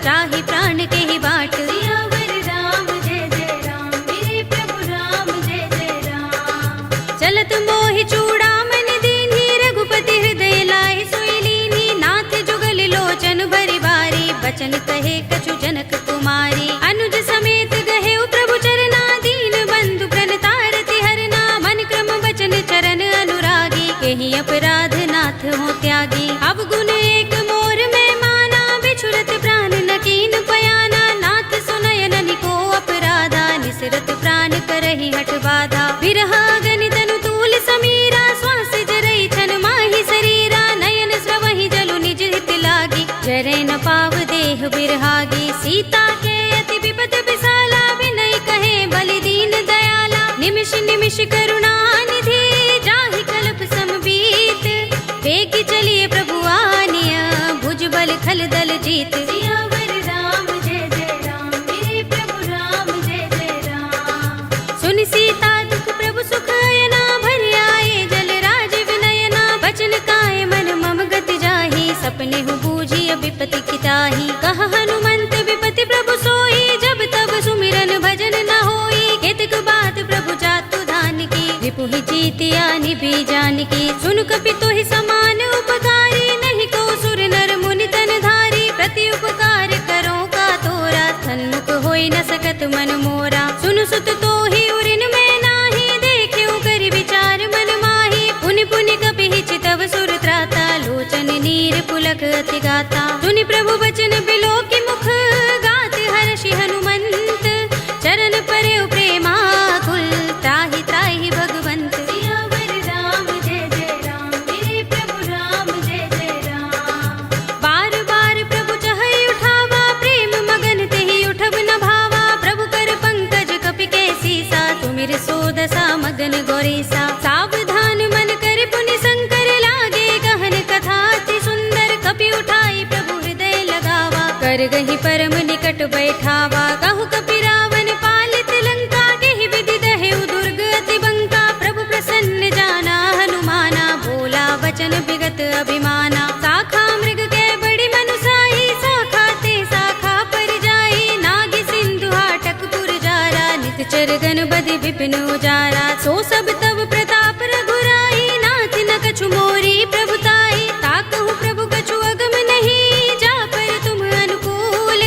त्राहि प्राण के ही बाट। सियावर राम जय जय राम, मेरे प्रभु राम जय जय राम। चलत मोहि चूड़ामणि दीन्ही, रघुपति हृदय लाए सोई लीन्ही। नाथ जुगल लोचन भरि बारी, बचन कहे कछु जनक कुमारी। अनुज समेत गहे प्रभु चरना, दीन बंधु प्रणतारति हरना। मन क्रम बचन चरण अनुरागी, केहि अपराध नाथ हो त्यागी। अब गुण एक मोर में माना, बिछुरत प्राण न कीन पयाना। नाथ सुनयन निको अपराधा, निसरत प्राण करहि हठ बाधा। विरहा गनि तनु तूल समीरा, श्वास जरई छन माहि शरीरा। नयन स्रवहि जलु निज हित लागी, जरै न पाव देह बिरहागी। सीता के अति विपद विसाला, विनय कहे बलि दीन दयाला। निमिष निमिष करुणा निधि, जाहि कल्प समबीत। वेगी चलिए प्रभु आनिया, भुज बल खल दल जीत। सियावर राम जय जय राम, मेरे प्रभु राम जय जय राम। सुनि सीता दुख प्रभु सुख अयना, भरि आए जल राज विनयना। बचन काए मन मम गति जाहि, सपने हु बूझी विपति किताही। कहा हनुमंत विपति प्रभु सोई, जब तब सुमिरन भजन न होई। केतक बात प्रभु जातु धान की, रिपुहि जीतिया निभि जानकी। सुन कपि तोहि समान उपकारी, नहीं को सुर नर मुनि तन धारी। प्रति उपकार करो का तोरा, सन्मुख होई न सकत मन मोरा। सुन सुत तोहि उरिन में नाही, देख्यो करि विचार मन माही। पुनि पुनि कपि चितव सुर त्राता, लोचन नीर पुलक अति गाता। सुनि प्रभु बचन बिलोकि मुख, गात हर्षि हनुमंत। चरण परे प्रेमाकुल, त्राहि त्राहि भगवंत। सियावर राम जय जय राम, मेरे प्रभु राम जय जय राम। बार बार प्रभु चहई उठावा, प्रेम मगन तेहि उठब न भावा। प्रभु कर पंकज कपि के सीसा, तुमिर सोदसा मगन गौरीसा। सावधान मन कर पुनि शंकर, लागे गहन कथा अति सुंदर। कपि उठाई प्रभु हृदय लगावा, कर गहि परम निकट बैठावा। कहु कपि रावण पालित लंका, केहि विधि दहेउ दुर्ग अति बंका। प्रभु प्रसन्न जाना हनुमाना, बोला वचन विगत अभिमाना। शाखा मृग के बड़ी मनुसाही, शाखा ते शाखा पर जाई। नाग सिंधु हाटक पुर जारा, नित गन बदि विपिन उजारा। सो सब तब प्रताप रघुराई, नाथ न कछु मोरी प्रभुताई। ताकहु प्रभु कछु अगम नहीं, जा पर तुम अनुकूल।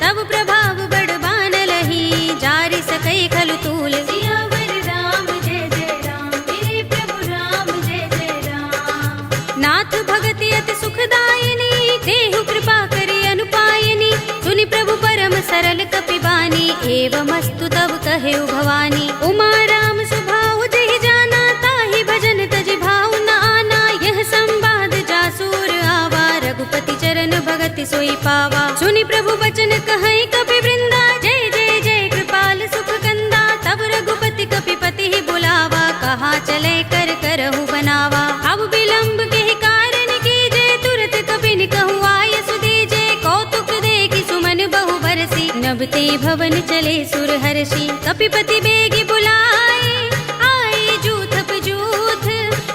तब प्रभाव बड़ बानलहि, जारि सकई खलु तूल। सियावर राम जय जय राम, मेरे प्रभु राम जय जय राम। नाथ भगति अति सुखदायिनी, देहु कृपा करि अनुपायिनी। सुनि प्रभु परम सरल कपि बानी, एवमस्तु तब कहेउ भवानी। उमा राम सुभाउ जहि जाना, ताहि भजन तजि भाउ न आना। यह संवाद जासूर आवा, रघुपति चरण भगति सोई पावा। सुनि प्रभु बचन कहै कपि वृंदा, जय जय जय कृपाल सुख कंदा। तब रघुपति कपिपति ही बुलावा, कहा चले कर करहु बनावा। अब विलंब के कारण कीजे, तुरत कपिन कहु आय सुदीजे। कौतुक देखि सुमन बहु बरसी, नभते भवन चले सुर हर्षि। कपिपति बेगी बुलाए, आए जूथप जूथ।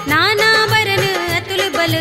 नाना बरन अतुल बल,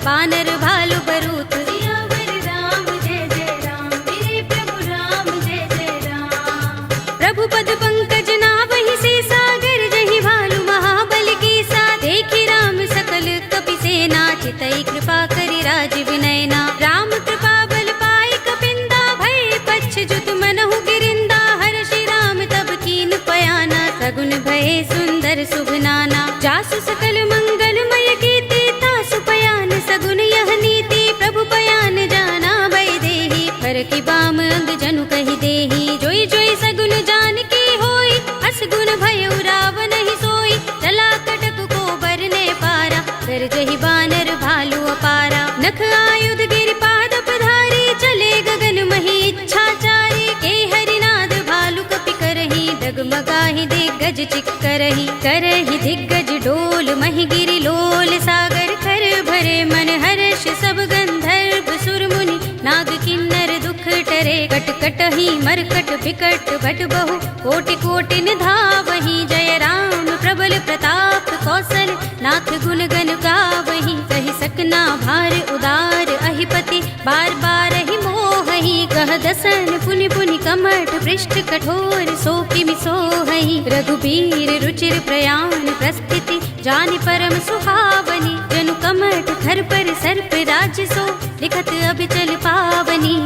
बानर भालु बरूथ। सियावर राम जय जय राम, मेरे प्रभु राम जय जय राम। प्रभु पद पंकज नावहि सीसा, गरजहि भालु महाबल कीसा। देखि राम सकल कपि सेना, चितई कृपा करि राज विनयना। राम कृपा बल पाई कपिंदा, भय पच्छ जुत मनहु गिरिंदा। हर्षि राम तब कीन पयाना, सगुन भये सुंदर शुभ नाना। जासु सकल मंगलमय कीर्ति, तासु पयान सगुन यह नीति। प्रभु पयान जाना भय देहि, फरकि बाम अंग जनु कहि देहि। जोई जोई सगुन जानकी होई, अस गुण भयउ रावण ही सोई। चला कटक को बरने पारा, गरजहि बानर भालु अपारा। नख आयुध गिरिपाद पधारी, चले गगन मही इच्छाचारी। के हरिनाद भालु कपि करहि, डगमगाहि दिग्गज चिक्करहि। करहि दिग्गज डोल महि गिरि लोल, सागर खर भरे मन हर्ष। सब गंधर्व सुर मुनि, नाग किन्नर दुख टरे। कट कटहि मरकट बिकट भट बहु, कोटि कोटि निधावहि। जय राम प्रबल प्रताप कौशल नाथ गुण गण गावहीं। कहि सकना भार उदार अहिपति बार बार ही मोहहि। कह दसन पुनि पुनि कमठ पृष्ठ कठोर सो किमि सोहहि। रघुबीर रुचिर प्रयाण प्रस्थिति जानि परम सुहावनी। जनु कमठ खर पर सर्प राज सो लिखत अभिचल पावनी।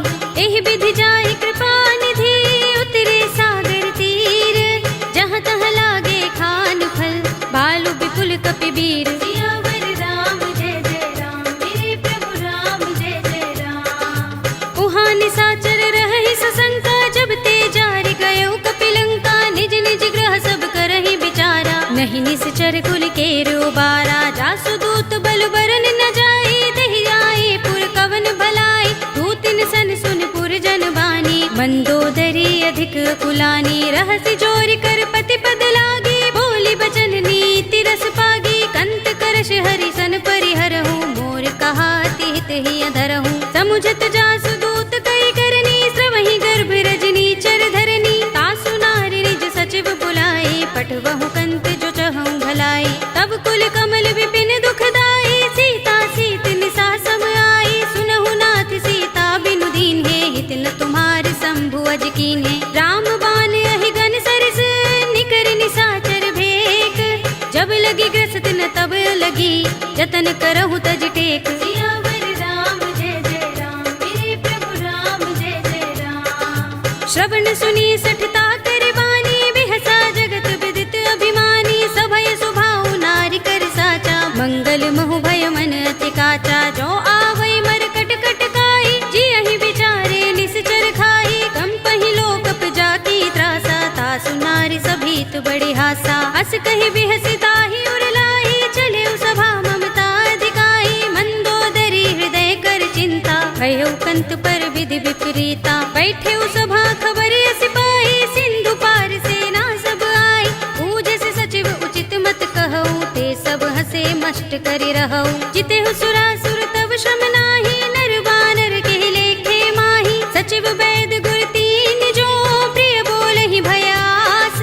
एहि विधि जाहि कृपा निधि उतरे सागर तीर। जहाँ तहाँ लागे खान फल भालु विपुल कपिबीर। सियावर राम जय जय राम मेरे प्रभु राम जय जय राम। उहाँ निशाचर रहहि सशंका जब ते जारि गयो कपिलंका। निज निज ग्रह सब करहि विचारा नहीं निश्चर कुल केरो बारा। जासु दूत बल बरन न जाई दहि आए पुर कवन भलाई। दूतिन सन सुन पुर जन बानी मंदोदरी अधिक कुलानी। रहसि जोरि कर पति पद लागी बोली बचन नीति रस पागी। कंत करश हरि सन परिहरहु मोर कहा तिहित ही अधरहु। समुझत जासु दूत कई करनी श्रवहि गर्भ रजनी चर धरनी। तासु नारि निज सचिव बुलाए पठवहु कंत जो चहु भलाई। तब कुल कमल विपिन दुखदाई सीता सीत निसा सम आई। सुनहु नाथ सीता बिनु दीन है हित न तुम्हार शंभु अज कीन्हे। राम बाण अहि गन सरस निकर निशाचर भेक। जब लगी ग्रसत न तब लगी जतन करहु तज टेक। सियावर राम जय जय राम मेरे प्रभु राम जय जय राम। श्रवण सुनी सठता कर बानी बिहसा जगत विदित अभिमानी। सभय सुभाउ नारी कर साचा मंगल महु भय मन अति काचा। जो आवै मर कट कट काई जियहि विचारे निश्चर खाई। कंपहि लोकप जाकी त्रासा तासु नारी सभीत बड़े हासा। हस कहि बिहसि ताहि उर लाही चले सभा ममता अधिकाई। मंदोदरी हृदय कर चिंता भयो कंत पर विधि विपरीता। बैठे सभा खबर सिपाही सिंधु पार सेना सब आई। पूजस सचिव उचित मत कहऊ ते सब हसे मष्ट करि रहऊ। जितेहु सुरासुर तब श्रम नाही नर बानर के लेखे माही। सचिव वैद गुर तीन जो प्रिय बोलहि भयास।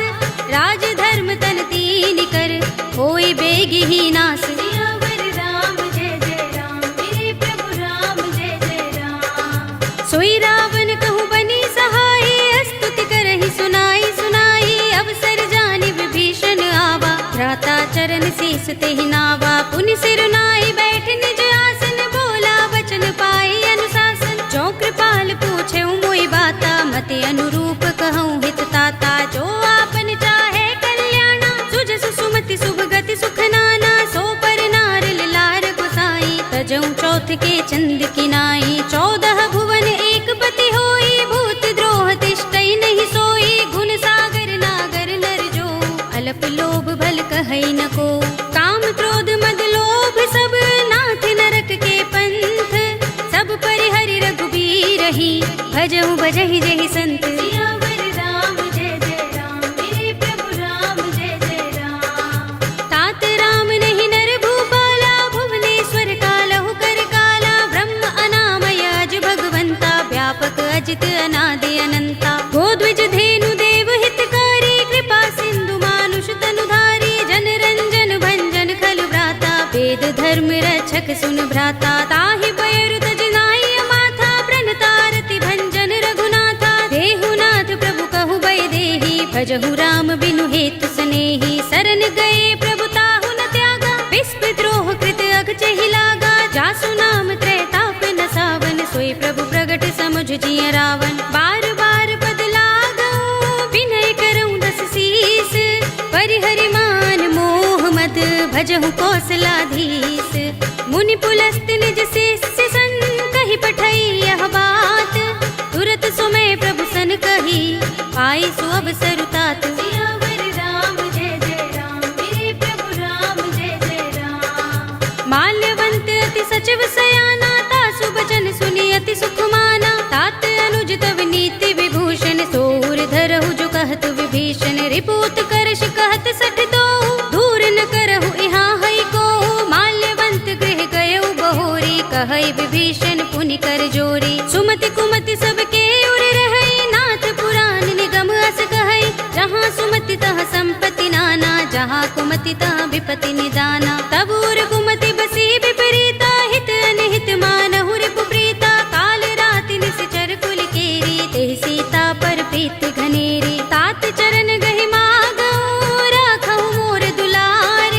राज धर्म तन तीन कर होई बेगी ही नास। सियावर राम जय जय राम मेरे प्रभु राम जय जय राम। सोई रावण कहु बनी सहाय स्तुति करहि सुनाई सुनाई। अवसर जानि विभीषण आवा भ्राता चरण शीस तेहि नावा। पुनि सिर नाई बैठ निज आसन बोला वचन पाई अनुशासन। जो कृपाल पूछे मोई बाता मते अनुरूप कहूँ हित ताता। जो आपन चाहे कल्याणा सुजस सुमति शुभ गति सुख नाना। सो पर नार लार गोसाई तजऊ चौथ के चंद किनाई। 14 भुवन एक पति होई भूत द्रोह तिष्ठई नहीं सोई। गुण सागर नागर नर जो अल्प लोभ भल कहई न को। काम क्रोध मद लोभ सब नाथ नरक के पंथ। सब परिहरि रघुबीर ही भजहु भजहि जहि संत। सियावर राम जय जय राम मेरे प्रभु राम जय जय राम। तात राम नहीं नर भूपाला भुवनेश्वर कालहु कर काला। ब्रह्म अनामय अज भगवंता व्यापक अजित अनादि अनंता। गोद्विज धेनु देव हितकारी कृपा सिंधु मानुष तनुधारी। जन रंजन भंजन खल भ्राता वेद धर्म रक्षक सुन भ्राता। ताहि पयरु तज नाई माथा प्रणतारति भंजन रघुनाथा। देहुनाथ प्रभु कहु बै देहि भजहु राम बिनु हेतु सनेहि। सरन गए प्रभु ताहु न त्यागा विस्प द्रोह कृत अगचहि लागा। जासु नाम त्रैताप न सावन सोई प्रभु प्रगट समुझ जिय रावण। बार बार पद लागऊ विनय करऊँ दस शीस। परिहरि मान मोह मद भजहु कौशलाधीश। मुनि पुलस्त निज शिष्य सन कहि पठई यह बात। तुरत सुमय प्रभु सन कही पाई सु अवसर तात। सियावर राम जय जय राम मेरे प्रभु राम जय जय राम। माल्यवंत अति सचिव सयाना तासु बचन सुनि अति सुख माना। तात अनुज तव नीति विभूषण सोर धरहु जो कहत विभीषण। रिपूत करश कहत सठ दो दूर न करहु इहाँ हई को। माल्यवंत गृह गयउ बहोरी कहई विभीषण पुनि कर जोरी। सुमति कुमति सबके उर रहई नाथ पुराण निगम अस कहई। जहाँ सुमति तह संपत्ति नाना जहाँ कुमति ता विपति निदाना। तब उर कुमति बसी विपरीता, हित अनहित मानहु रिपु प्रीता। काल राति निश्चर कुल केरी, तेहि सीता पर प्रीति घनेरी। तात चरण गहि मागहु, राखहु मोर दुलार।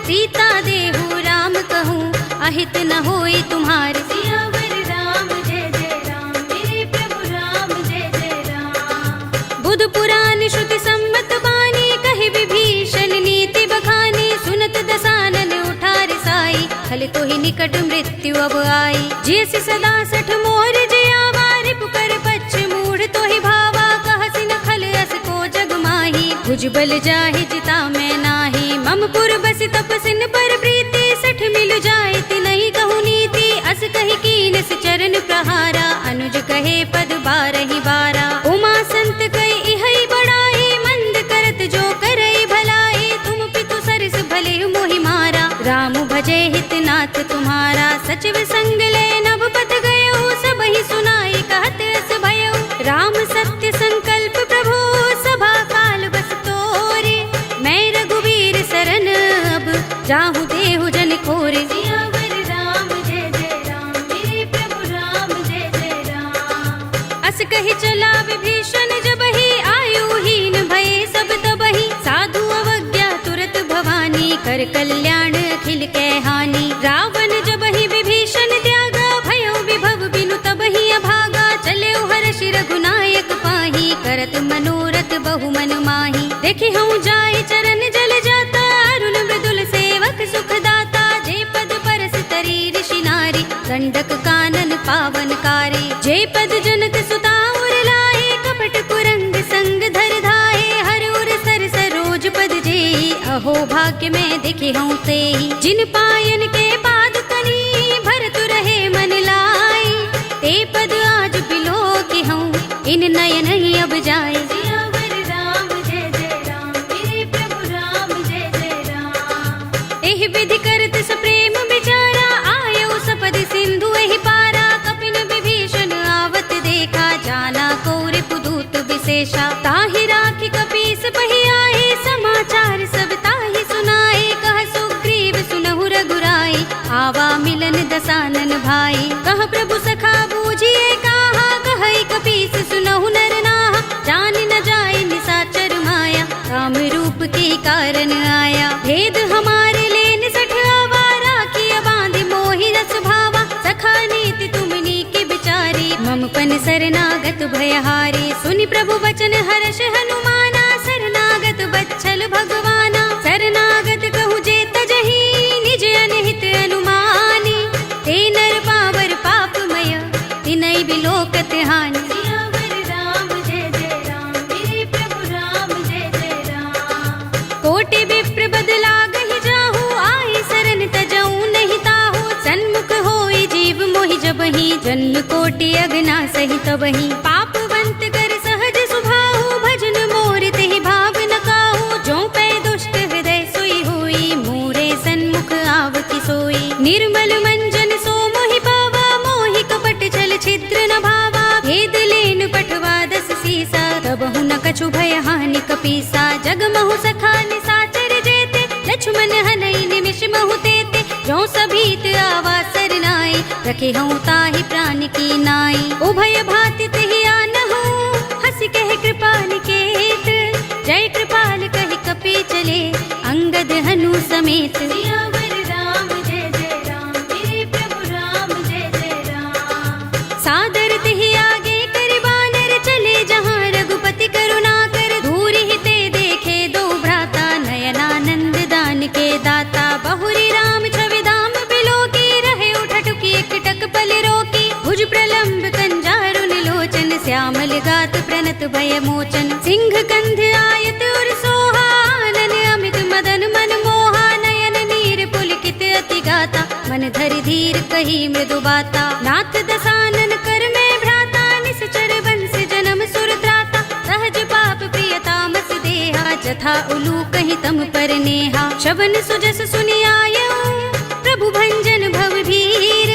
सीता देहु राम कहूँ, अहित न होई तुम्हार। सियावर राम जय जय राम, मेरे प्रभु राम जय जय राम। बुध पुराण श्रुति सम्मत बानी, कहि विभीषण नीति बखानी। सुनत दसानन उठार साई, खल तो ही निकट मृत्यु अब आई। जियसि सदा सठ मोर जयावा, रिपु कर पच्छ मूढ़ तो ही भावा। कहसि न खल अस को जग माही, भुजबल जाहि जिता मैं नाही। मम पुर बसि तपसिन पर प्रीति, सठ मिल जाए तिनहि कहु नीति। अस कहि कीनस चरण प्रहारा, अनुज कहे पद बारहि बारा। उमा संत कहि इहै बड़ाई, मंद करत जो करई भलाई। तुम पितु सरस भले मोहि मारा, राम भजे हित नाथ तुम्हारा। सचिव संग ले नभ पथ गयो, सबहि सुनाई कहत अस भयो। राम सत्य संकल्प प्रभु, सभा काल बस तोरे। मैं रघुवीर सरन अब, जाहु देहु जन खोरे। सियावर राम जय जय राम, मेरे प्रभु राम जय जय राम। अस कहि चला विभीषण जबहि, आयुहीन भये सब तबहि। साधु अवज्ञा तुरत भवानी, कर कल्याण अखिल कै हानि। रावण जबहि विभीषण त्यागा, भयो विभव बिनु तबहि अभागा। चले हर्षि रघुनायक पाही, करत मनोरथ बहु मन माही। देखि हूँ जाय चरण जल जाता, अरुण मृदुल सेवक सुख दाता। जे पद परस तरी ऋषि नारी, गंडक कानन पावन कारी। जे पद जनक सुता उर लाए, कपट कुरंग संग धर धाये। हर उर सर सरोज पद जेई, अहो भाग्य में दिखे हूँ तेई। जिन पायन के पाद कनी, भरत रहे मन लाई। ते पद आज बिलो की हूँ, इन नयन ही अब जाए। सियावर राम जय जय राम, मेरे प्रभु राम जय जय राम। एहि विधि करत सप्रेम विचारा, आयो सपद सिंधु एहि पारा। कपिन विभीषण आवत देखा, जाना को रिपुदूत विशेषा। ताहि राखी कपीस पहि आए, समाचार सब ताहि सुनाए। कह सुग्रीव सुनहु रघुराई, आवा मिलन दसानन भाई। कह प्रभु सखा बूझिए कहा, कहई कपीस सुनहु नर नाहा। जान न जाए निसाचर माया, काम रूप के कारण आया। भेद हमारे लेन सठ आवा, राखिया बांधि मोहि रस भावा। सखा नीति तुमनी के बिचारी, मम पन शरणागत भयहारी। सुनि प्रभु वचन हर्ष हनुमाना, शरणागत बच्छल भगवाना। शरणागत कहु जे तजहि, निज अनहित अनुमानी। ते नर पावर पापमय, तिनहि बिलोकत हानि। सियावर राम जय जय राम, मेरे प्रभु राम जय जय राम। कोटि विप्र बदला गहि जाहु, आई शरण तजऊ नहीं ताहु। सन्मुख होई जीव मोहि जबहि, जन्म कोटि अगना सहि तबहि। पापवंत कर सहज सुभाहु, भजन मोर तेहि भाव न काहू। जो पै दुष्ट हृदय सोई होई, मोरे सन्मुख आवति सोई। निर्मल मंजन सो मोहि पावा, मोहि कपट छल छिद्र न भावा। भेद लेन पठवा दस सीसा, तबहु न कछु भय हानि कपीसा। जग महु सखा निसाचर जेते, लक्ष्मण हनई निमिष महु तेते। जो सभीत आवा सरनाई, रखे हूँ ताहि प्राण की नाई। उभय भाति तेहि आनहु, हंसि कहे कृपाल केत। जय कृपाल कहि कपि चले, अंगद हनु समेत। सियावर राम जय जय राम, मेरे प्रभु राम जय जय राम। सादर तेहि आगे कर बानर, चले जहाँ रघुपति करुणा कर। दूर ही ते देखे दो भ्राता, नयनानंद दान के दाता। बहुरी राम छवि धाम बिलो की, रहे उठटुकी एकटक पल रोकी। भुज प्रलंब कंजारुन लोचन, श्यामल गात प्रणत भय मोचन। सिंह कंध आयत उर सोहा, आनन अमित मदन मन मोहा। नयन नीर पुलकित अति गाता, मन धरि धीर कही मृदु बाता। नाथ दसानन कर में भ्राता, निश्चर बंस जन्म सुर त्राता। सहज पाप प्रिय तामस देहा, जथा उलू कहि तम पर नेहा। शवन सुजस सुनि आयऊ, प्रभु भंजन भव भीर।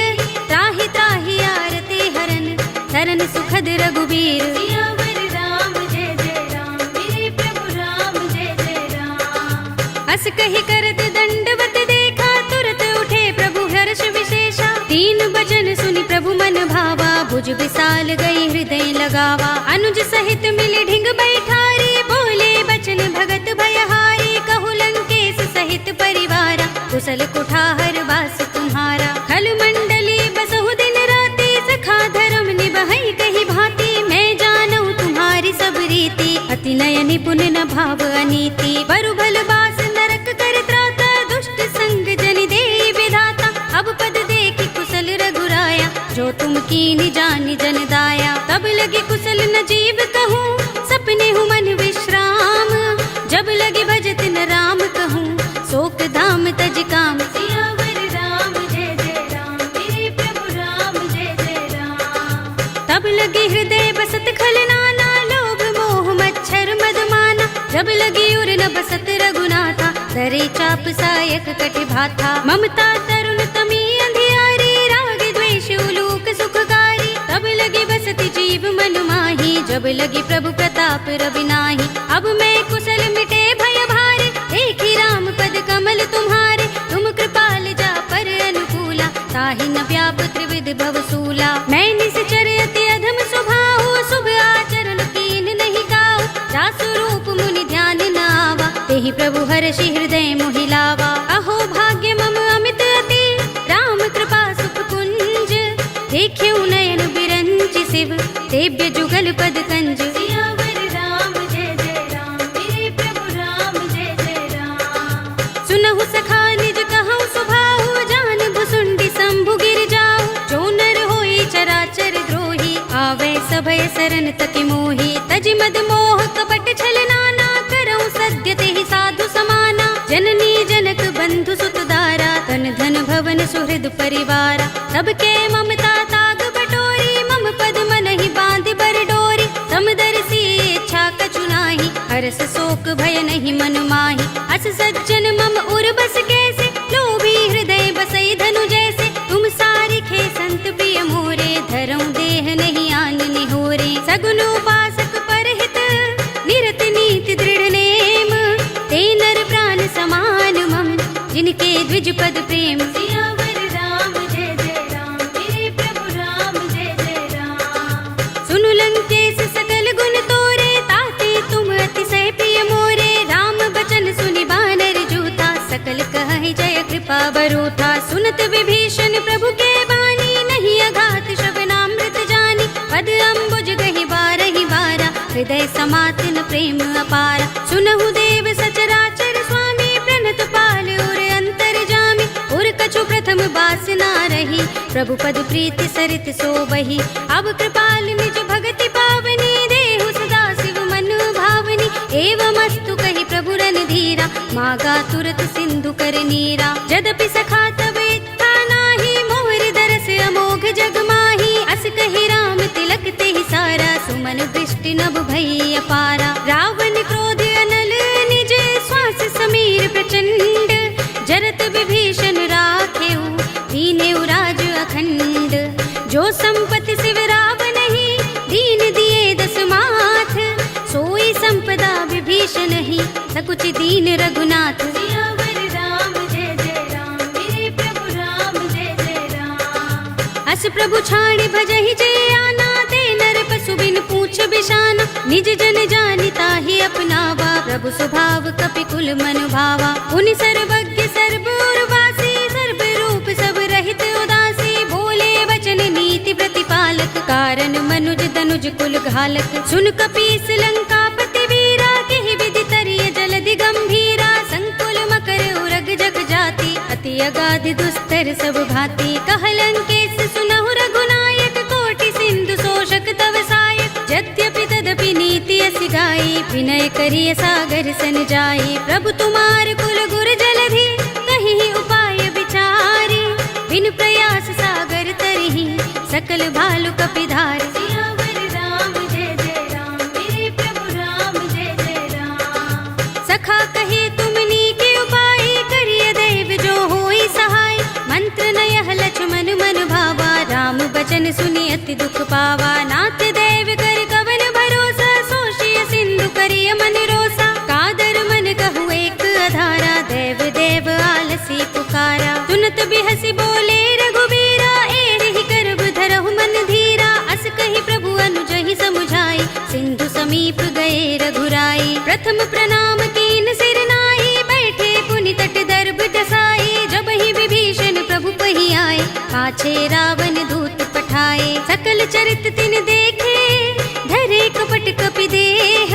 त्राहि त्राहि आरती हरन, शरण सुखद रघुबीर। सियावर राम जय जय राम, मेरे प्रभु राम जय जय राम। हस कही करत दंडवत देखा, तुरत उठे प्रभु हर्ष विशेषा। तीन बचन सुनि प्रभु मन भावा, भुज विशाल गई हृदय लगावा। अनुज सहित मिले ढिंग बैठारी, बोले बचन भगत भयहारी। कहु लंकेश सहित परिवारा, कुशल कुठार वास तुम्हारा। खल मंडली बसहु दिन राति, सखा धर्म निबहै कही भांति। मैं जानऊ तुम्हारी सब रीति, अति नय निपुण न भाव अनीति। बरु भल बास नरक कर त्राता, दुष्ट संग जनि देई विधाता। अब पद देखि कुशल रघुराया, जो तुम कीनि जानि जन दाया। तब लगे कुशल न जीव कहूँ, सपने हूँ मन विश्राम। जब लगे भजत न राम कहूँ, शोक धाम तज काम। सियावर राम जय जय राम, मेरे प्रभु राम जय जय राम। तब लगे हृदय बसत खल नाना, लोभ मोह मच्छर मद माना। जब लगी उर न बसत रघुनाथा, धरे चाप सायक कटि भाथा। ममता तरुण तमी अंधियारी, राग द्वेष उलूक सुखकारी। तब लगे बसति जीव मन माही, जब लगी प्रभु प्रताप रवि नाही। अब मैं कुशल मिटे भय भारे, देखी राम पद कमल तुम्हारे। तुम कृपाल जा पर अनुकूला, ताहि न व्याप त्रिविध भवसूला। मैं निश्चर अति अधम स्वभाव, शुभ आचरण कीन नहीं गाओ। जासु रूप मुनि ध्यान न आवा, तेहि प्रभु हर्षि हृदय मोहि लावा। अहो भाग्य मम अमित अति, राम कृपा सुख कुंज। देख्यऊ नयन बिरंचि शिव, सेव्य जुगल पद कंज। सियावर राम जय जय राम, मेरे प्रभु राम जय जय राम। सुनहु सखा निज कहऊँ सुभाहु, जान भुसुंडी शंभु गिर जाऊ। जो नर होई चराचर द्रोही, आवे सभय सरन तकि मोही। तज मद मोह कपट छल नाना, करऊँ सद्य तेहि साधु समाना। जननी जनक बंधु सुत दारा, तन धन भवन सुहृद परिवारा। सबके ममता ताग बटोरी, मम पद मनहि बांधि बर डोरी। समदर्शी इच्छा कछु नाही, हरस शोक भय नहीं मन माही। अस सज्जन मम उर बस कैसे, लोभी हृदय बसई धनु जैसे। तुम सारिखे संत प्रिय मोरे, धरऊँ देह नहीं आन निहोरे। सगुन उपासक परहित, निरत नीति दृढ़ नेम। ते नर प्राण समान मम, जिनके द्विज पद प्रेम। सियावर राम जय जय राम, मेरे प्रभु राम जय जय राम। सुनु लंकेश सकल गुण तोरे, ताते तुम अतिशय प्रिय मोरे। राम बचन सुनि बानर जूथा, सकल कहहि जय कृपा बरूथा। सुनत विभीषण प्रभु के बानी, नहीं अघात श्रवणामृत जानी। पद अम्बुज गहि बारहि बारा, हृदय समात न प्रेम अपारा। सुनहु देव सचराचर स्वामी, प्रणत पाल उर अंतर जामी। उर कछु प्रथम बासना रही, प्रभु पद प्रीति सरित सोबही। अब कृपाल निज भगति पावनी, देहु सदा शिव मन भावनी। एवमस्तु कहि प्रभु रणधीरा, मागा तुरत सिंधु कर नीरा। यद्यपि सखा तब इत्था नाही, मोर दरस अमोघ जग माही। अस कहि राम तिलक तेहि सारा, सुमन वृष्टि नभ भई अपारा। रावण क्रोध अनल निज, श्वास समीर प्रचंड। जरत विभीषण राखेऊ, दीनेऊ राज अखंड। जो संपत्ति शिव रावण ही, दीन दिए दस माथ। सोई संपदा विभीषण ही, सकुच दीन रघुनाथ। सियावर राम जय जय राम, मेरे प्रभु राम जय जय राम। अस प्रभु छाड़ भजहि जय आना, ते नर पशु बिन पूछ बिशाना। निज जन जानि ताहि अपनावा, प्रभु स्वभाव कपि कुल मन भावा। पुनि सर्वज्ञ सर्व उर्वासी, सर्व रूप सब रहित उदासी। बोले वचन नीति प्रतिपालक, कारण मनुज तनुज कुल घालक। सुन कपीस लंकापति वीरा, केहि विधि तरिय जलधि गंभीरा। संकुल मकर उरग जग जाति, अति अगाध दुस्तर सब भांति। कह लंकेश सुनहु रघुनायक, कोटि सिंधु शोषक तव सायक। यद्यपि तदपि नीति असि गाई, विनय करिय सागर सन जाई। प्रभु तुमार कुल गुर जलधि, कहीं उपाय विचारी। बिन प्रयास सागर तरही, सकल भालु कपिधार। सियावर राम जय जय राम, मेरे प्रभु राम जय जय राम। सखा कहे तुमनी के उपाय, करिय दैव जो होई सहाय। मंत्र नयह लक्ष्मण मन भावा, राम बचन सुनि अति दुख पावा। नाथ दैव कर कवन भरोसा, सोषिय सिंधु करिय मन रोसा। कादर मन कहु एक अधारा, पाछे रावण दूत पठाए, सकल चरित तिन देखे, धरे कपट कपि देह,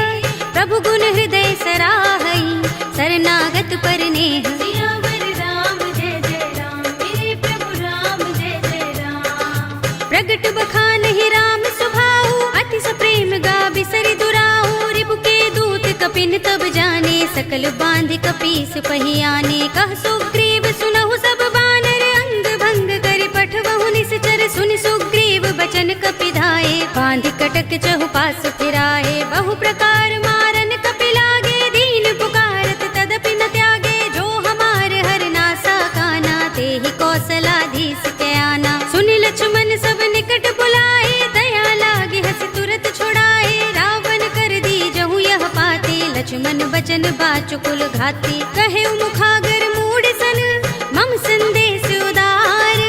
प्रभु गुण हृदय सराहई, शरणागत पर नेह। सियावर राम जय जय राम, मेरे प्रभु राम जय जय राम। प्रगट बखानहि राम सुभाऊ, अति सप्रेम गा बिसरि दुराऊ, रिपु के दूत कपिन तब जाने, सकल बांध कपीस पहियाने। कह सुग्रीव सुनहु सब बानर, अंग भंग कर पठवहु निश्चर, सुनि सुग्रीव बचन कपि धाये, बांध कटक चहुपास फिराए। बहु प्रकार मारन कपि लागे, दीन पुकारत तदपि न त्यागे, जो हमार हर नासा काना, तेहि कौशलाधीश के आना। सुनि लक्ष्मण सब निकट बुलाए, दया लागे हंस तुरत छुड़ाए, रावण कर दी जहु यह पाते, लक्ष्मण बचन बाचुकुल घाती। कहे मुखागर मूढ़ सन, मम संदेश उदार,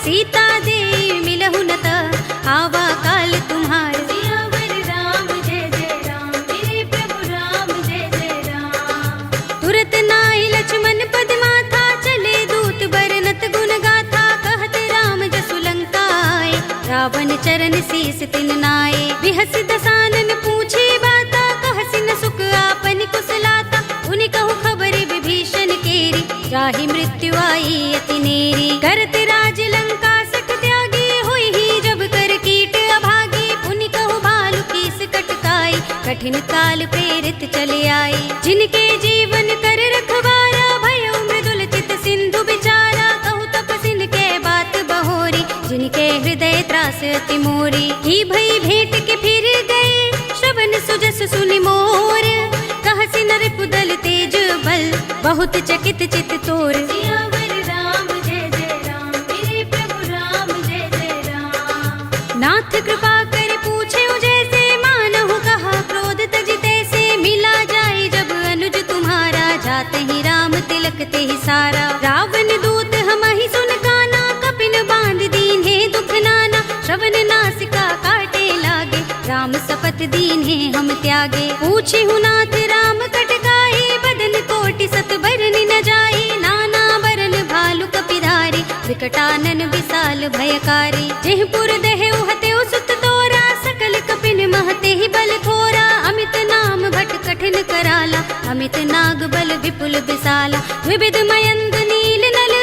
सीता दे मिलहु न त, आवा काल तुम्हार। सियावर राम जय जय राम, मेरे प्रभु राम जय जय राम। तुरत नाई लक्ष्मण पद माथा, चले दूत बरनत गुण गाथा, कहत राम जसु लंका आए, रावण चरण शीस तिन नाए। बिहस दसानन पूछे बाता, कहसि न सुख आपन कुशलाता, उनि कहु खबर विभीषण केरी, जाहि मृत्यु आई अति नेरी। करत राज लंका सठ त्यागी, हुई ही जब कर कीट अभागी, पुनि कहु भालु कीस कटकाई, कठिन काल प्रेरित चले आई। जिनके जीवन कर रखवारा, भयो मृदुल चित सिंधु बिचारा, कहु तपसिन के बात बहोरी, जिनके हृदय त्रास अति मोरी। की भई भेंट के फिर गए, श्रवण सुजस सुनि मोर, कहसि नर पुदल तेज बल, बहुत चकित चित तोर। सियावर राम जय जय राम, मेरे प्रभु राम जय जय राम। नाथ कृपा कर पूछे जैसे, मानहु कहा क्रोध तज तैसे, मिला जाए जब अनुज तुम्हारा, जाते ही राम तिलक ते ही सारा। रावण दूत हमहि सुन काना, कपिन बांध दीन्हे दुख नाना, श्रवण नासिका काटे लागे, राम शपथ दीन्हे हम त्यागे। पूछे नाथ राम कटकाई, बदन कोटि सत बरन न जाई, नाना बरन भालु कपिधारी, विकटानन विशाल भयकारी। जेहपुर दहेउ हतेउ सुत तोरा, सकल कपिन महते ही बल थोरा, अमित नाम भट कठिन कराला, अमित नाग बल विपुल विशाला। विविध मयंद नील नल,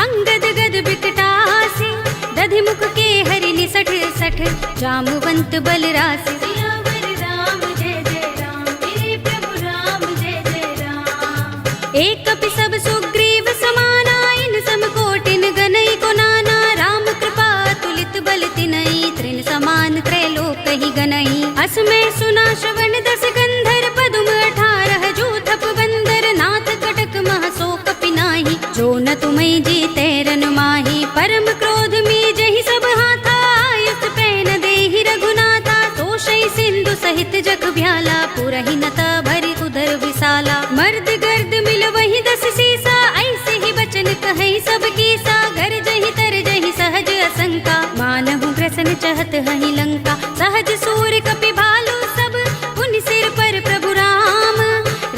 अंगद गद बिकटासी, दधि मुख के हरि निसठ सठ, जामुवंत बल रासि। सियावर राम जय जय राम, मेरे प्रभु राम जय जय राम। एक कपि सब सुग्रीव समाना, इन सम कोटिन गनई को नाना, राम कृपा तुलित बल तिनई, तृण समान त्रैलोक ही गनई। असमय सुना श्रवण दस गंधर, पदुम 18 जूथप बंदर, नाथ कटक मह सो कपि नाही, जो न तुम्हें जीते रन माही। परम क्रोध में जहि सब हाथा, आयुष पैन देहि रघुनाथा, तोषई सिंधु सहित जग भ्याला, पुरहि नता भरि उदर विशाला। मर्द गर्द मिल वही 10 सीसा, ऐसे ही बचन कहीं सब कीसा, घर जहि तर जहि सहज असंका, मानहु ग्रसन चहत हहि लंका। सहज सूर कपि भालु सब, पुनि सिर पर प्रभु राम,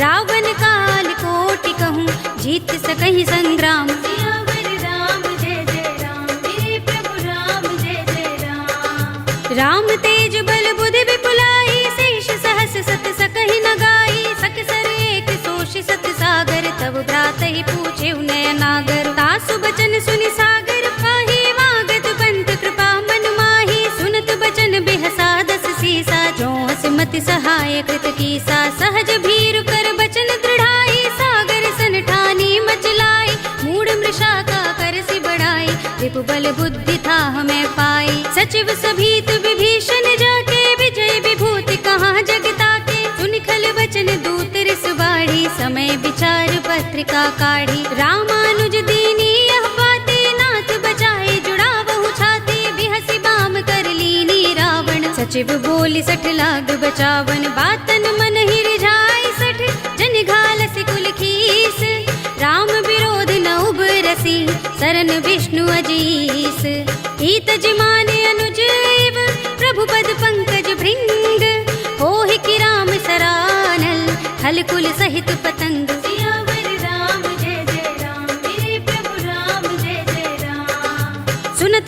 रावण काल कोटि कहूँ, जीत सकहि संग्राम। सियावर राम जय जय राम, मेरे प्रभु राम जय जय राम। राम तेज बल बुद्धि विपुलाई, शेष सहस सत सकहि न गाई, सकसर एक सोषि सत सागर, तब भ्रात ही पूछे नय नागर। तासु बचन सुनि सागर पाही, मागत पंत कृपा मन माही, सुनत बचन बिहसा 10 सीसा, जो हसमति सहाय कृत कीसा। सहज भीरु कर बचन दृढ़ाई, सागर सन ठानी मचलाई, मूढ़ मृषा का कर सि बढ़ाई, रिपु बल बुद्धि था हमें पाई। सचिव सभीत विभीषण जाके, विजय विभूति कहाँ जगता के, सुनि खल बचन दूत रिस बाढ़ी, समय विचार पत्रिका काढ़ी। रामानुज दीनी यह बाते, नाथ बचाए जुड़ा बहु छाते, बिहसि बाम कर लीनी रावण, सचिव बोली 60 लाग बचावन। बातन मन ही रिझाई 60, जन घालसि कुल खीस, राम विरोध न उबरसी, सरन विष्णु अजीस। ईत जिमाने अनुज एव, प्रभु पद पंकज भृंग, होहि कि राम सरानल, हल कुल सहित पतंग। सियावर राम जय जय राम, मेरे प्रभु राम जय जय राम। सुनत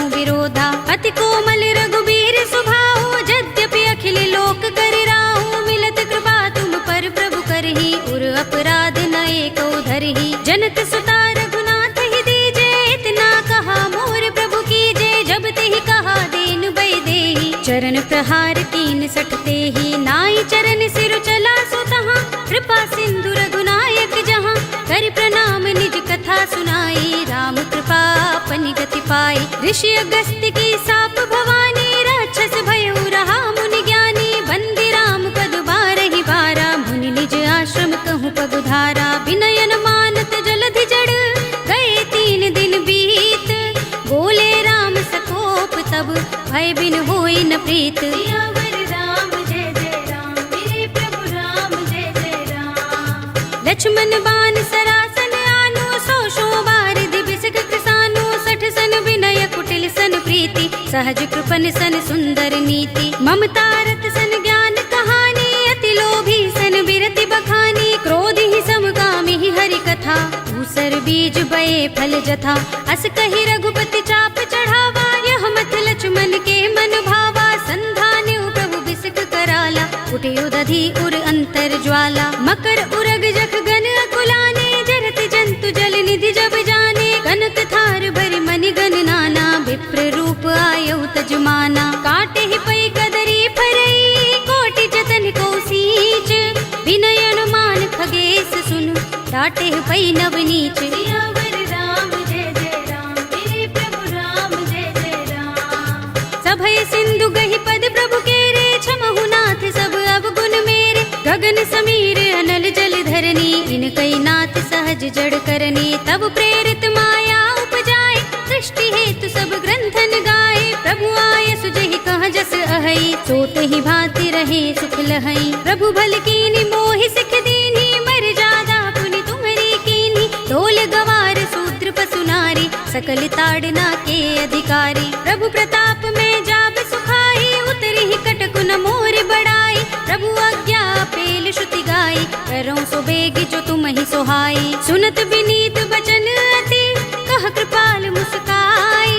करहु विरोधा। अति कोमल रघुबीर स्वभाव, यद्यपि अखिल लोक कर राहु। मिलत कृपा तुम पर प्रभु करही, उर अपराध न एको धरही। जनत सुता रघुनाथ ही दीजे, इतना कहा मोर प्रभु कीजे। जब तेहि कहा दीन बय देहि, चरण प्रहार कीन सठते ही। नाई चरण सिर चला सो तहाँ, कृपा सिंधु रघुनायक जहाँ। कर प्रणाम निज कथा सुनाई, राम कृपा अपनी गति पाई। ऋषि अगस्त्य की साप भवानी, राक्षस भयउ रहा मुनि ज्ञानी। बंदी राम पद बारहि बारा, मुनि निज आश्रम कहूँ पगुधारा। विनयन मानत जलधि जड़, गए 3 दिन बीत। बोले राम सकोप तब, भय बिन होई न प्रीत। सियावर राम जय जय राम, मेरे प्रभु राम जय जय राम। लक्ष्मण बान सरासन आनो, 100 बार दिबिसक कृसानो। 60 सन विनय कुटिल सन प्रीति, सहज कृपन सन सुंदर नीति। ममता रत सन ज्ञान कहानी, अति लोभी सन बिरति बखानी। क्रोध ही समगामी ही हरि कथा, दूसर बीज बये फल जथा। अस कहि रघुपति चाप चढ़ावा, यह मत लक्ष्मण के मन भावा। संधान्यु प्रभु बिसक कराला, कुटियो दधि उर अंतर ज्वाला। मकर उरग जख गन अकुलाने, जरत जंतु जल निधि जब जाने। कनक थार भरि मनि गन नाना, विप्र रूप आयौ तजमाना। काटे ही पै कदरी फरई, कोटि जतन को सींच। विनयन मान खगेश सुन, डाटे ही पै नवनीच। सियावर राम जय जय राम, मेरे प्रभु राम जय जय राम। सभय सिंधु गहि पद प्रभु केरे, क्षमहु नाथ सब अवगुण मेरे। गगन समीर अनल जल धरनी, इनकई नाथ सहज जड़ करनी। तब प्रेरित माया उपजाए, सृष्टि हेतु सब ग्रंथन गाए। प्रभु आय सुजहि कह जस अहै, सोत ही भांति रहे सुख लहै। प्रभु भल कीनी मोहि सिख दीनी, मर जादा पुनि तुम्हरी कीनी। ढोल गवार शूद्र पशु नारी, सकल ताड़ना के अधिकारी। प्रभु प्रताप में जाब सुखाई, उतरी ही कटकु न मोर बड़ाई। प्रभु आज्ञा पेल श्रुति गाई, करऊं सो बेग जो तुम ही सोहाई। सुनत विनीत बचन अति, कह कृपाल मुस्काई।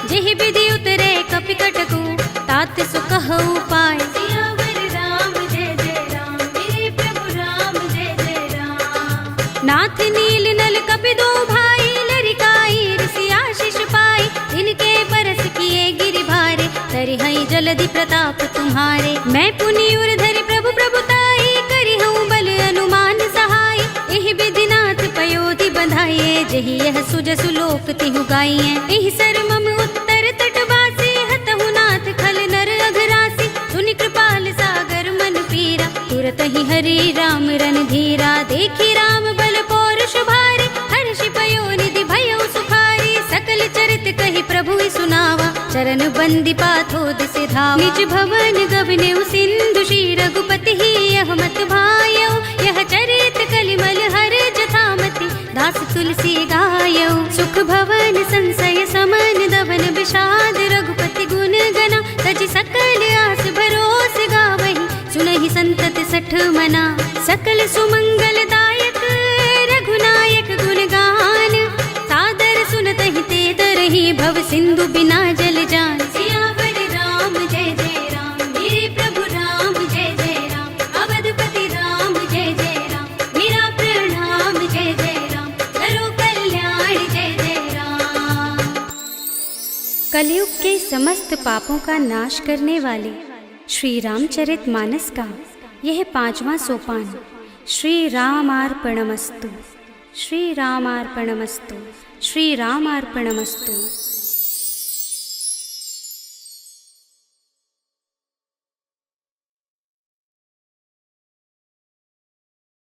जेहि विधि उतरे कपि कटकु, तात सो कहु पाय। सियावर राम जय जय राम, मेरे प्रभु राम जय जय राम। नाथ नील नल कपि दो भाई, लरिकाई ऋषि आशीष पाई। जिनके परस किए गिरि भारे, तरिहै जलधि प्रताप तुम्हारे। मैं पुनि उर धरि प्रभु प्रभुताई, करिहऊँ बल अनुमान सहाय। एहि विधि नाथ पयोधि बंधाइए, जेहि यह सुजसु लोक तिहु गाइए। एहि सर मम उत्तर तटवासी, हतहु नाथ खल नर अघरासी। सुनि कृपाल सागर मन पीरा, तुरत ही हरि राम रन धीरा। देखी राम बल पौरुष भारी, हर्षि पयो निधि भयउ सुखारी। सकल चरित कहि प्रभु सुनावा, चरण बंदी पाथो दिसि धावा। निज भवन गवनेउ सिंधु, श्री रघुपति ही यह मत भायौ। यह चरित कलिमल हर जथामति, दास तुलसी गायौ। सुख भवन संशय समन, दवन विषाद रघुपति गुण गना। तजि सकल आस भरोस गावहि, सुनहि संतत सठ मना। सकल सुमंगल दायक रघुनायक गुण गान, सादर सुनतहि ते तरहि भव सिंधु बिना जल जान। सियावर राम जय जय राम, मेरे प्रभु राम जय जय राम। अवधपति राम जय जय राम, मेरा प्रणाम जय जय राम। करो कल्याण जय जय राम। कलयुग के समस्त पापों का नाश करने वाले श्री रामचरित मानस का यह 5वां सोपान श्री रामार्पणमस्तु, श्री रामार्पणमस्तु, श्री रामार्पणमस्तु।